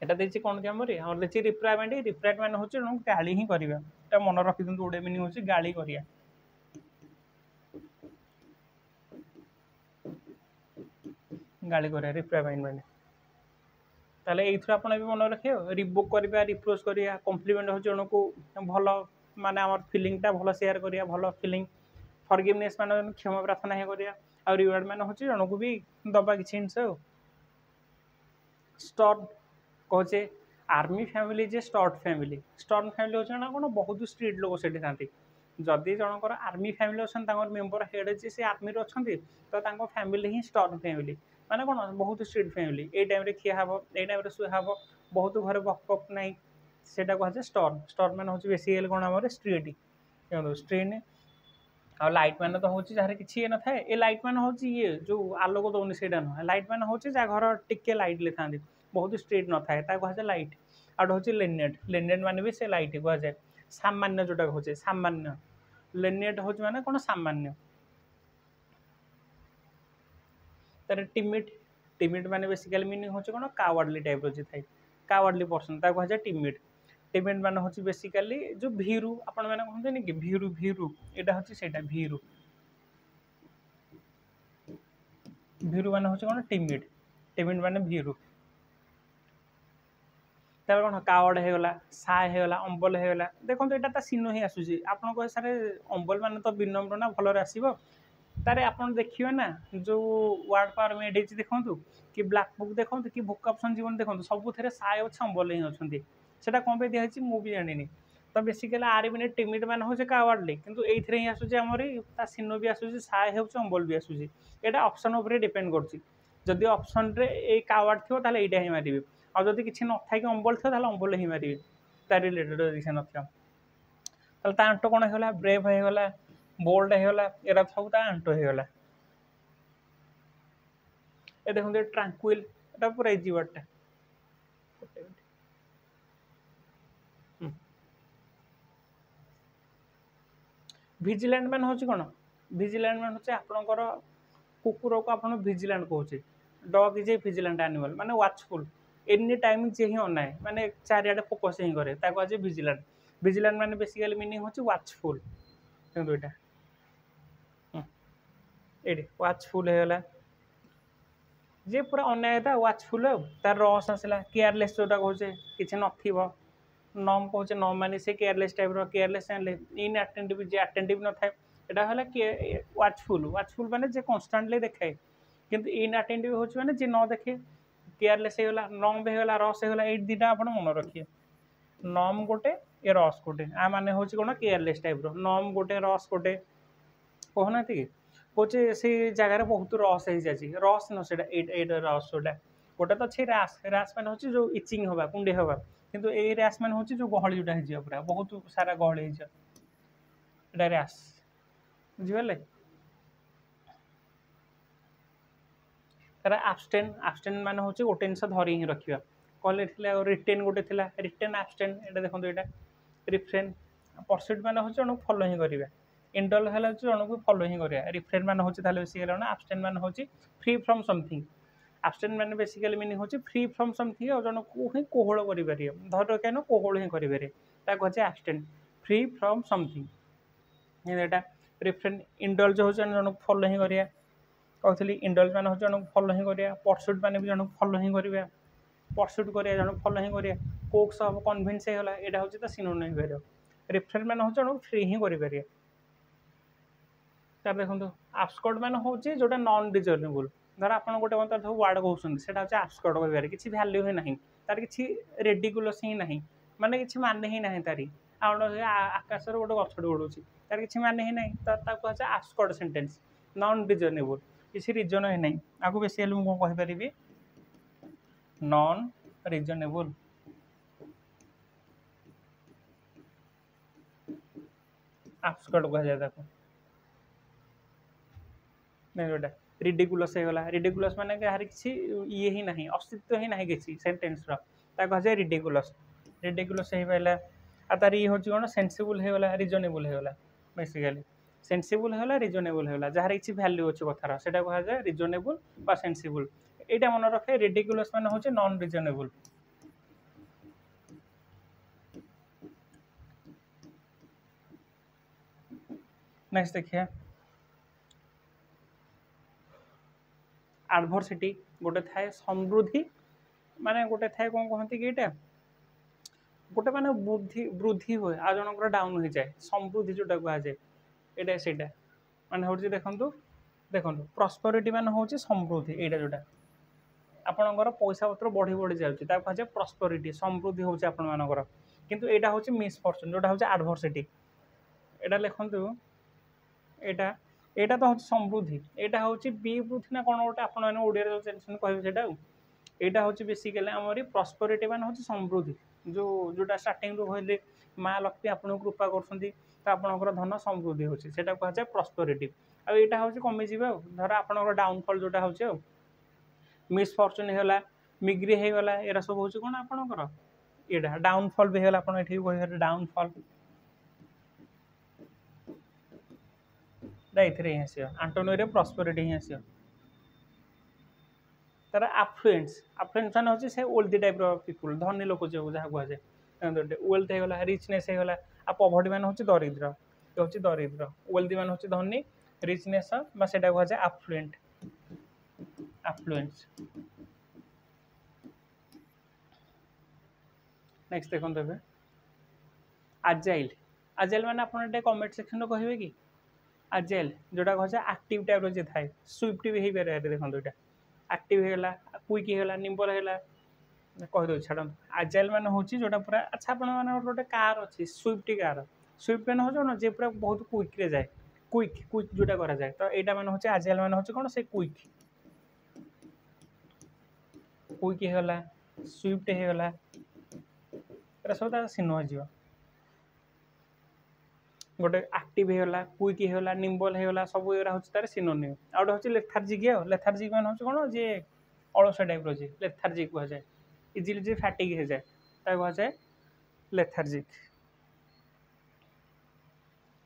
एटा देछि कौन कि आमर देछि रिप्रायरमेंट मान हूँ जन को गाली ही करवा मन रखी दिखाँ गोटे मीनिंग हूँ गाली करिया गाली करिया रिप्रायरमेंट माने ताले एथुर आपण भी मन रखियो रिवोक करिया रिप्रोच करिया कम्प्लीमेंट हो जन को भल माने आमर फीलिंगटा भल शेयर करिया भल फीलिंग फॉरगिवनेस माने क्षमा प्रार्थना ही करिया आ रिवार्ड माने होची जन को भी दबा किछि जिंस स्टॉर्म कहचे आर्मी फैमिली जे स्टॉर्म फैमिली होची ना कोन बहुत स्ट्रीट लोक सेठी थांती जदि जनकर आर्मी फैमिली अछन तांकर मेंबर हेड जे से आर्मी रो अछंती तो तांको फैमिली ही स्टॉर्म फैमिली माने कौन बहुत स्ट्रिक्ट फैमिली ए टाइम रे खिया हबो ए टाइम रे सुहा हबो बहुत घरे बक बक नहीं सेटा कह स्टर्म स्टर्म मैंने हूँ बेसिकली कौन आम स्ट्रीट स्ट्रीन आ लाइट मैंने तो हूँ जार किसी ये ना था ए लाइट मैंने हूँ ये जो आलोक दौनी से नुहे लाइट मैंने हूँ जहाँ घर टिके लाइट ले था बहुत स्ट्रीट न था कहुए लाइट आउट हूँ लेनेट लेनेट माने भी से लाइट कहुए सामान्य जोटा कहे सामान्य लेनेट हूँ माने कौन सामान्य तार टिमिट टिमिट माने बेसिकली मीनिंग हूँ कौन कावर्डली टाइप रही थाए कावर्डली पर्सन कहुए टिमिट टिमिट माने हूँ बेसिकली जो भीरु आपण मैंने कहते कि भीरु भीरु यहाँ हूँ से भीरु भीरु माने हूँ कौन टिमिट टिमिट माने भीरु तार कौन कावड़ होगला साय होगला अम्बल होगला देखो यहाँ सीन ही आसूसी आपन कहे सारे अम्बल मान तो विनम्र ना भलरे आसो तारे आपन देखिए ना जो वर्ड पावर मेड होती देखो कि ब्लैक बुक देखो कि बुक ऑप्शन जीवन देखो सब साय अच्छे अम्बल ही अच्छा से कौन पे दिखाई मुझे जानी तो बेसिकली आर भी टिमिट मान हूँ कावर्डली किंतु ये ही आसूसी आमर सीन भी आसूसी साय हो अम्बल भी आसूसी यहाँ ऑप्शन उपर डिपेंड करुँच ऑप्शन रे कावर्ड थी ताले यहाँ ही मारे आदि किसी न था कि अम्बल थो अम्बल ही मारे तार रिलेटेड किसी न आंट कौन होगा ब्रेव होगला बोल्ड होगला एरा सब आंट होगला ये देखो ट्रांक्विल एटा पूरा इजी वर्डटा भिजिलेंट मान हूँ कौन भिजिलेंट मान हूँ आपणकर कुकुर को आप भिजिलेंट कहे डग इज ए भिजिलेंट एनिमल माने वाचफुल एनी टाइम जे ही अनाए माने चारिआडे फोकस ही करे कहे भिजिलेंट भिजिलेंट माने बेसिकली मीनिंग हूँ वाचफुल देखो ये वाचफुल होगला जे पूरा अनाए था वाचफुल तार रस आसला केयरलेस जोटा कहे किसी न नम कहे नम माने से केयरलेस टाइप केयरलेस इन अटेंटिव जे अटेंटिव न थाए यहाँ वाचफुल वाचफुल माने जे कन्स्टांटली देखाए किंतु इन अटेंटिव हूँ माने जे न देखे केयरलेस होगला नम भी होगला रस होगला ये दुटा आप मन रखिए नम गोटे ये रस गोटे आ माने हूँ कौन केयरलेस टाइप नम गोटे रस गोटे कहना कि कहे से जगार बहुत रस हो जाए रस न से रस जोटा गोटे तो अच्छे रास रास मैंने हूँ जो इचिंग हवा कुंडे हवा किंतु ये रास मैंने हूँ जो गहली जोटा हो पूरा बहुत सारा गहली हो रास बुझे तार आबस्टेन आबस्टेन माने हूँ गोटे जिन धरी ही रखा कहले रिटेन गोटे थी रिटेन आबस्टेन ये देखो यहाँ रिफ्रेन परस्यूट मैंने हूँ जन फलो ही करा इंडल है जन को फलो ही करा रिफ्रेन मान हूँ बेसिकली आबस्टेन मान हूँ फ्री फ्रॉम समथिंग आबस्टेन मैंने बेसिकली मीनिंग हूँ फ्री फ्रॉम समथिंग और जन को ही कोहल कर धर क्या कोहल ही करेंगे कहे आबस्टेन फ्री फ्रॉम समथिंग यहाँ रिफ्रेन इंडल्ज हूँ जन को फलो ही करा कहती इंडल्ज मान हूँ जन को फलो ही करा परस्यूट मैंने भी जन को फलो ही करा परस्यूट करा जन को फलो ही करा कोक्स हम कन्भिन्स होगा यहाँ हूँ तो सिनोनिम कर रिफ्रेन मान हूँ जन को फ्री ही करें तार देखो आबस्कर्ट मान हूँ जोटा नॉन डिजर्वेबल धर आप गोटे मतलब वार्ड कहते हैं हूँ आबस्कर्ट कह किसी भैल्यू ही ना तार किसी रेडिकुलस ही ना माने किसी माने ही ना तारी आकाश गोटे गछटे उड़ूँ तार किसी माने ही ना कहे आबस्कर्ट सेंटेंस नॉन डिजर्वेबल किसी रिजन ही ना आपको बेस मुझे कहीपरि नॉन रिजनेबल आबस्कर्ट कह जाए जोटा रिडिकुलस होगा रिडिकुलस माने यार किसी ये ही ना अस्तित्व ही ना किसी सेंटेंस कहे रिडिकुलस रिडिकुलस हो पाला आ तार ये हूँ कौन सेंसिबल होगा रिजनेबल होगा बेसिकली सेंसिबल होगा रिजनेबल होगा जार किसी भैल्यू अच्छे कथार से कहुए रिजनेबल बा सेंसिबल यहाँ मन रखे रिडिकुलस मान हूँ नॉन रिजनेबल नेक्स्ट देखिए एडवर्सिटी गोटे थाए समृद्धि माने गोटे थाए कौन कहते कि यहाँ गोटे माने बुद्धि वृद्धि हुए आ जनकर डाउन हो जाए समृद्धि जोटा कहुए यहाँ से माने हूँ देखो देखो प्रस्पेरिटी मान हूँ समृद्धि यहाँ जोटा आपणकर पैसा पत्र बढ़ी बढ़ी जाऊँगी कहे प्रस्पेरिटी समृद्धि हूँ आपर किंतु यहाँ हूँ मिसफॉर्चून जोटा हूँ एडवर्सिटी यहाँ लिखु यहाँ एटा तो हूँ समृद्धि, एटा हूँ विवृद्धि ना कौन गोटे आपण मैंने ओडिया कहे से एटा हूँ बेसिकली आमरी प्रस्परिटी मान हूँ समृद्धि जो जोटा स्टार्टिंग कहले माँ लक्ष्मी आपको कृपा कर आपणकर धन समृद्धि होची सेटा कहुए प्रस्परिटी। आ यहाँ हूँ कमिज धर आपंकर डाउनफल जोटा हूँ मिसफर्चुन होगा मिग्री होगा एरा सब हूँ कौन आपणकर यहाँ डाउनफल भी होगा आप डाउनफल ये आस आंटोनियो प्रस्परिटी ही आस तार आफ्लुएंस आफ्लुएंस मान हूँ से ओल्दी टाइप पीपुल धनी लोक जो जहाँ कहुए वेल्थ होगा रिचनेस होगा आ पवर्टी मान हूँ दरिद्र ये हूँ दरिद्र वेल्दी मान हूँ धनी रिचनेस से कहुए आफ्लुएंट आफ्लुएंस। नेक्स्ट देखते हैं आजाइल आजाइल मैंने आप कमेंट सेक्शन कहे कि आजाइल जोटा कहे एक्टिव टाइप जी थाए स्विफ्ट भी हो पारे देखो यहाँ एक्टिव होगा क्विक होगा निम्बल होगा कहीदे छाड़ आजाइल मान हूँ जोटा पूरा अच्छा आप गोटे कार अच्छी स्विफ्ट मैंने हूँ जे पूरा बहुत क्विक जाए क्विक क्विक जोटा कराए तो यहाँ मैंने हूँ आजाइल मान हूँ कौन से क्विक क्विक होगा स्विफ्ट होगा सब सिनो हो गोटे एक्टिव होगा क्विक होगा निम्बल होगा सब ये हूँ तार सिनोनिम आ गए हूँ लेथार्जिक लेथार्जिक मान हूँ कौन जे अलस टाइप रे लेथार्जिक कहुए इजिली जे फैटिक हो जाए कहुए लेथार्जिक।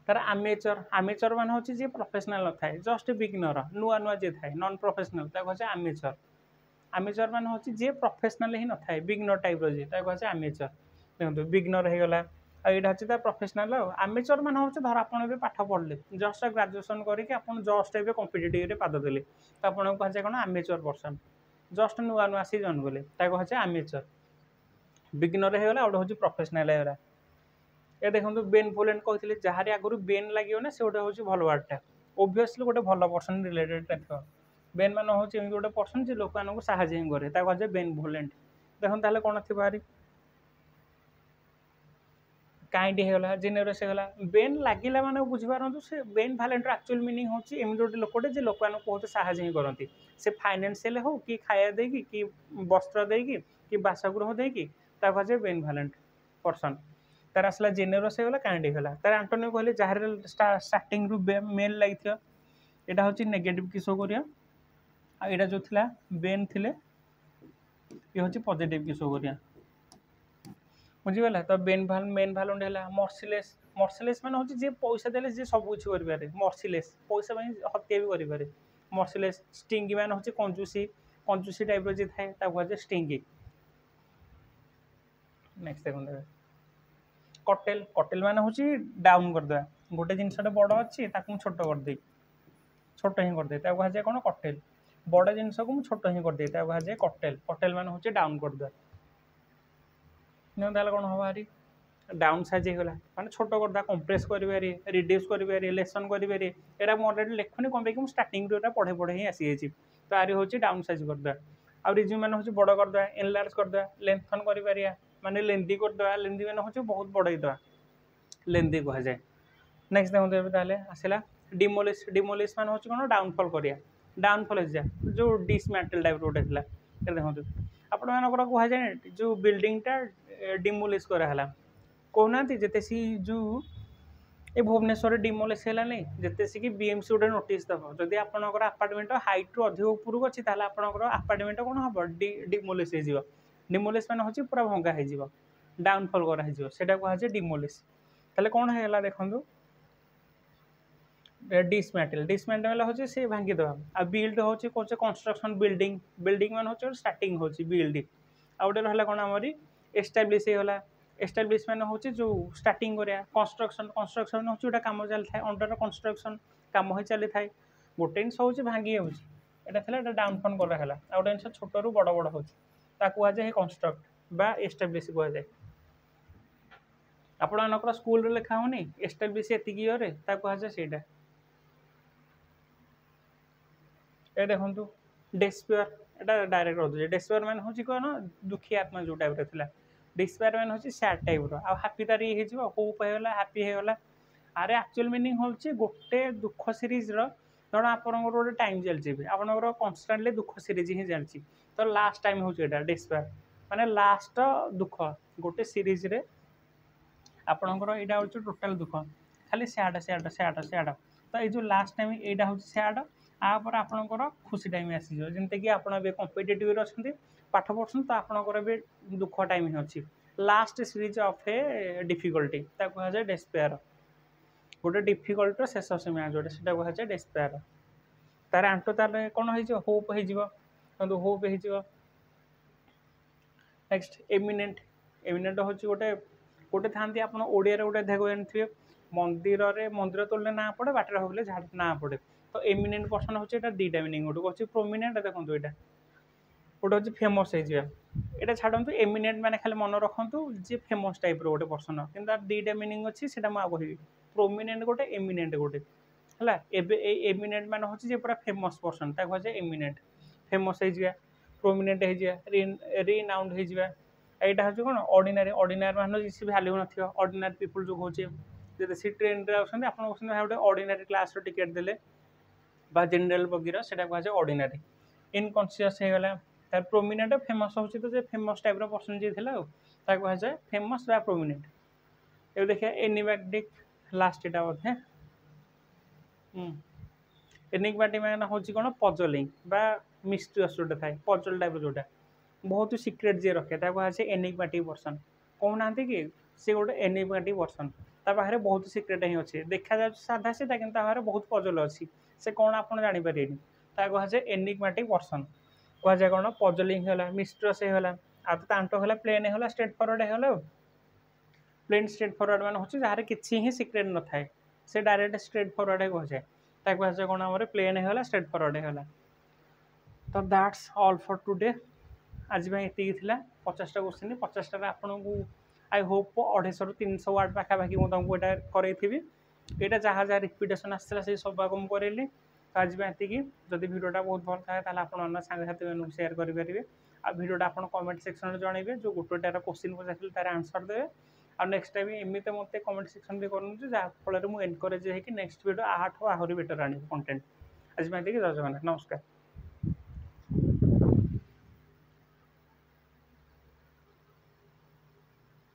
तार आमेचर आमेचर मान हूँ जी प्रोफेशनल न थाए जस्ट बिगिनर नुआ नुआ जे थाए नॉन प्रोफेशनल कहुए आमेचर आमेचर मान हूँ जी प्रोफेशनल ही न थाए बिगिनर टाइप रे कहुए आमेचर देखो बिगिनर होगा आईटा हूँ प्रोफेशनल आमेचर मान हूँ धर आप पाठ पढ़ले जस्ट ग्राजुएसन करके जस्ट ए कम्पिटिटिव पाद देले तो आपको कहुए कौन आमेचर पर्सन जस्ट नुआ नुआ आसी जॉइन कले कहुए आमेचर बिगिनर होगा गोटे हूँ प्रोफेशनल होगा। ये देखो बेन भोलेंट कहते जहाँ आगुरी बेन लगे ना से गोटे हूँ भल वार्डटा ओबियसली गोटे भल पर्सन रिलेटेड थी बेन मान हूँ गोटे पर्सन जो लोक मानक साहय ही कै कहुए बेन भोलेंट देखो ताले कौन थी बाहरी काइंड होगा जेनेरस होगा बेन लगिला माने बुझीपारत से बेन भालेंटर एक्चुअल मीनिंग हूँ एमती गोटे लोकटे जो लोक मानक बहुत साहय ही करती से फाइनेंशियल हो कि खाया देकी कि वस्त्र देकी कि बासगृह देकी कहुए बेन भालेंट पर्सन तार आसला जेनेरस होगा काइंड होगा तार आंटोनियो कहले जहाँ स्टार्टिंग रु मेल लगी यहाँ हूँ नेगेटिव कि शो करिया यहाँ जो थिला बेन थिले ये हूँ पॉजिटिव कि शो करिया बुझीगला तो बेन भाल मेन भालुंड है मर्सीलेस मर्सीलेस मैंने हूँ जी पैसा देले जी सब कुछ करें मर्सीलेस पैसा हत्या भी करें मर्सीलेस स्टिंगी मैंने हूँ कंजूसी कंजूसी टाइप जी थाए कहुए स्टिंगी। नेक्स्ट देखते कटेल कटेल मैंने हूँ डाउन करदे गोटे जिनसटे बड़ अच्छी छोट करदे छोट ही करदे कहुए कौन कटेल बड़ जिनस को मुझे छोट ही करदे कहुए कटेल कटेल मैंने हूँ डाउन करदे कौन हम बाहरी डाउन साइज होगा माने छोट करदा कंप्रेस करें रिड्यूस करें लेसन करें यहाँ मैं अलरेडी लिखुनी कौन कि स्टार्टिंग पढ़े पढ़े ही आसी जाइए तो आरी हूँ डाउन साइज करदे आ रिज्यूम मैंने हूँ बड़ करदे एनलार्ज करदे लेंथन कर माने लेंदी करदे लेंदी मैंने हूँ बहुत बड़ईदे लेंदी कहुए। नेक्स्ट देखते ताले आसला डिमोलिश डिमोलिश मान हूँ कौन डाउनफल करिया डाउनफल जो डिसमेंटल टाइप गोटे थी देखो आपण मानकर कहुए जो बिल्डिंगटा डिमोलिश कराला कहना जिते सी जो ये भुवनेश्वर डिमोलिश है नहीं जिते सी बीएमसी गोटे नोटिस दब जदि आपंकर आपार्टमेंट हाइट रु अधिक उपरको अच्छी आपंकर आपार्टमेंट कौन हम डिमोलिश हो डिमोलिश मान हूँ पूरा भंगा हो डाउनफल करा कहुए डिमोलिश ताले कौन है देखो डिसमेंटल डिसमेंटल हूँ से भांगीदे आ बिल्ड हूँ कौन कंस्ट्रक्शन बिल्डिंग बिल्डिंग मान हूँ स्टार्टिंग हूँ बिल्ड आ गए रहा कौन आमरी एस्टाब्लीश होगा एस्टाब्लीश मान हूँ जो स्टार्टिंग करा कंस्ट्रक्शन कंस्ट्रक्शन हूँ गोटे कम चली था अंडर कंस्ट्रक्शन कम ही चली था गोटे जिन हूँ भांगी जाऊँगा डाउनफल कराला आ गए जिन छोट रू बड़ बड़ हूँ कहुए कंस्ट्रक्ट बा एस्टाब्लीश कहुए आपंकर स्कूल लिखा होनी एस्टाब्लीश एतिक इयर कहुए से ये देखो डेस्पेयर एटा डायरेक्ट रही डेस्पेयर मान हूँ कौन दुखी आत्मा जो टाइप थी डिस्पेयर मान हूँ सैड टाइप रैपी तार ये होप होगा हैप्पी होगा अरे एक्चुअल मीनिंग हूँ गोटे दुख सीरीज तेणु आपंकर गोटे टाइम चलती आपंकर कन्स्टाटली दुख सीरीज ही चलती तो लास्ट टाइम हूँ यहाँ डिस्पेयर माने लास्ट दुख गोटे सीरीज रे आपंकर यहाँ हूँ टोटाल दुख खाली सैड सैड सैड सैड तो ये जो लास्ट टाइम यहाँ हूँ सैड आपर आपंकर खुशी टाइम आसीज जमती कि आप कम्पिटेटिव अच्छा पाठ पढ़ुन तो आपंकर भी दुख टाइम ही अच्छी last series of a difficulty कहुए डेस्पेयर गोटे डिफिकल्टर शेष सीमा जोटा से कहुए डेस्पेयर तार आंटो तार कौन हो होप हो होप हो नेक्स्ट एमिनेंट एमिनेंट हूँ गोटे गोटे था आप ओडिया गोटे देखो जानते मंदिर मंदिर तोड़े ना पड़े बाटर होगले झाड़ ना पड़े तो एमिनेंट पर्सन हूँ यहाँ दुईटा मिनिंग गोटे कौन प्रोमिनेंट देखो यहाँ गोटे हूँ फेमस होता छाड़ू एमिनेंट मैंने खाली मन रखु जी फेमस टाइप रोटे पर्सन कि दुईटा मिनिंग अच्छी से कह प्रोमिनेंट गोटे एमिनेंट गोटे है एमिनेंट मान हूँ जे पूरा फेमस पर्सन कहुए एमिनेंट फेमस हो प्रोमिनेंट हो रिनाउंड हो यहाँ हूँ कौन ऑर्डिनरी ऑर्डिनरी मान किसी भैल्यू ना ऑर्डिनरी पीपुल जो कहे जब सी ट्रेन में आसते आप गोटे ऑर्डिनरी क्लास टिकेट देले जेनराल बगीर से कहुए ऑर्डिनरी इनकनसीयस होगा तार प्रोमिनेंट फेमस हूँ तो फेमस टाइप पर्सन जी था कहुए फेमस बा प्रोमिनेंट ये देखिए एनिग्मेटिक लास्ट इटा बोधे एनिग्मेटिक मैंने हूँ कौन पजलिंग बा मिस्ट्रियस जोटा थाए पजल टाइप जोटा बहुत सिक्रेट जी रखे कहुए एनिग्मेटिक पर्सन कहूना कि सी गोटे एनिग्मेटिक पर्सन पाखे बहुत सिक्रेट ही अच्छे देखा जा साधा सीधा कि बहुत पजल अच्छी से कौन आप जापर कहुए एनिग्मेटिक पर्सन कहुए कौन पजलिंग होगा मिस्ट्रियस होगा आ तो आंट होगा प्लेन होगा स्ट्रेट फरवर्ड होगा प्लेन स्ट्रेट फरवर्ड मान हूँ जहाँ किसी ही सिक्रेट न थाए से डायरेक्ट स्ट्रेट फरवर्ड कहुए कहुए कौन आम प्लेन होगा स्ट्रेट फरवर्ड होगा तो दैट्स ऑल फॉर टुडे आज ये 50टा क्वेश्चन 50टा आपन को आई होप 250 ରୁ 300 वार्ड पाखापाखि मुझे यहाँ करें यहाँ जहाँ जहाँ रिपिटेसन आसाला से सब मुझे करेली तो आज ये जदि भिडियोटा बहुत भल थाए आप सांगसाथी मैं सेयार करेंगे आ भिडियोटा आप कमेंट सेक्शन में जनइबे जो गोटेटार क्वेश्चन पचार तार आंसर देवे आ नेक्स्ट टाइम एमती मत कमेंट सेक्शन भी करूँ जहाँफल मुझे एनकरेज होगी नेक्स्ट भिडियो आहरी बेटर आने कंटेंट आज जय जगन्नाथ नमस्कार।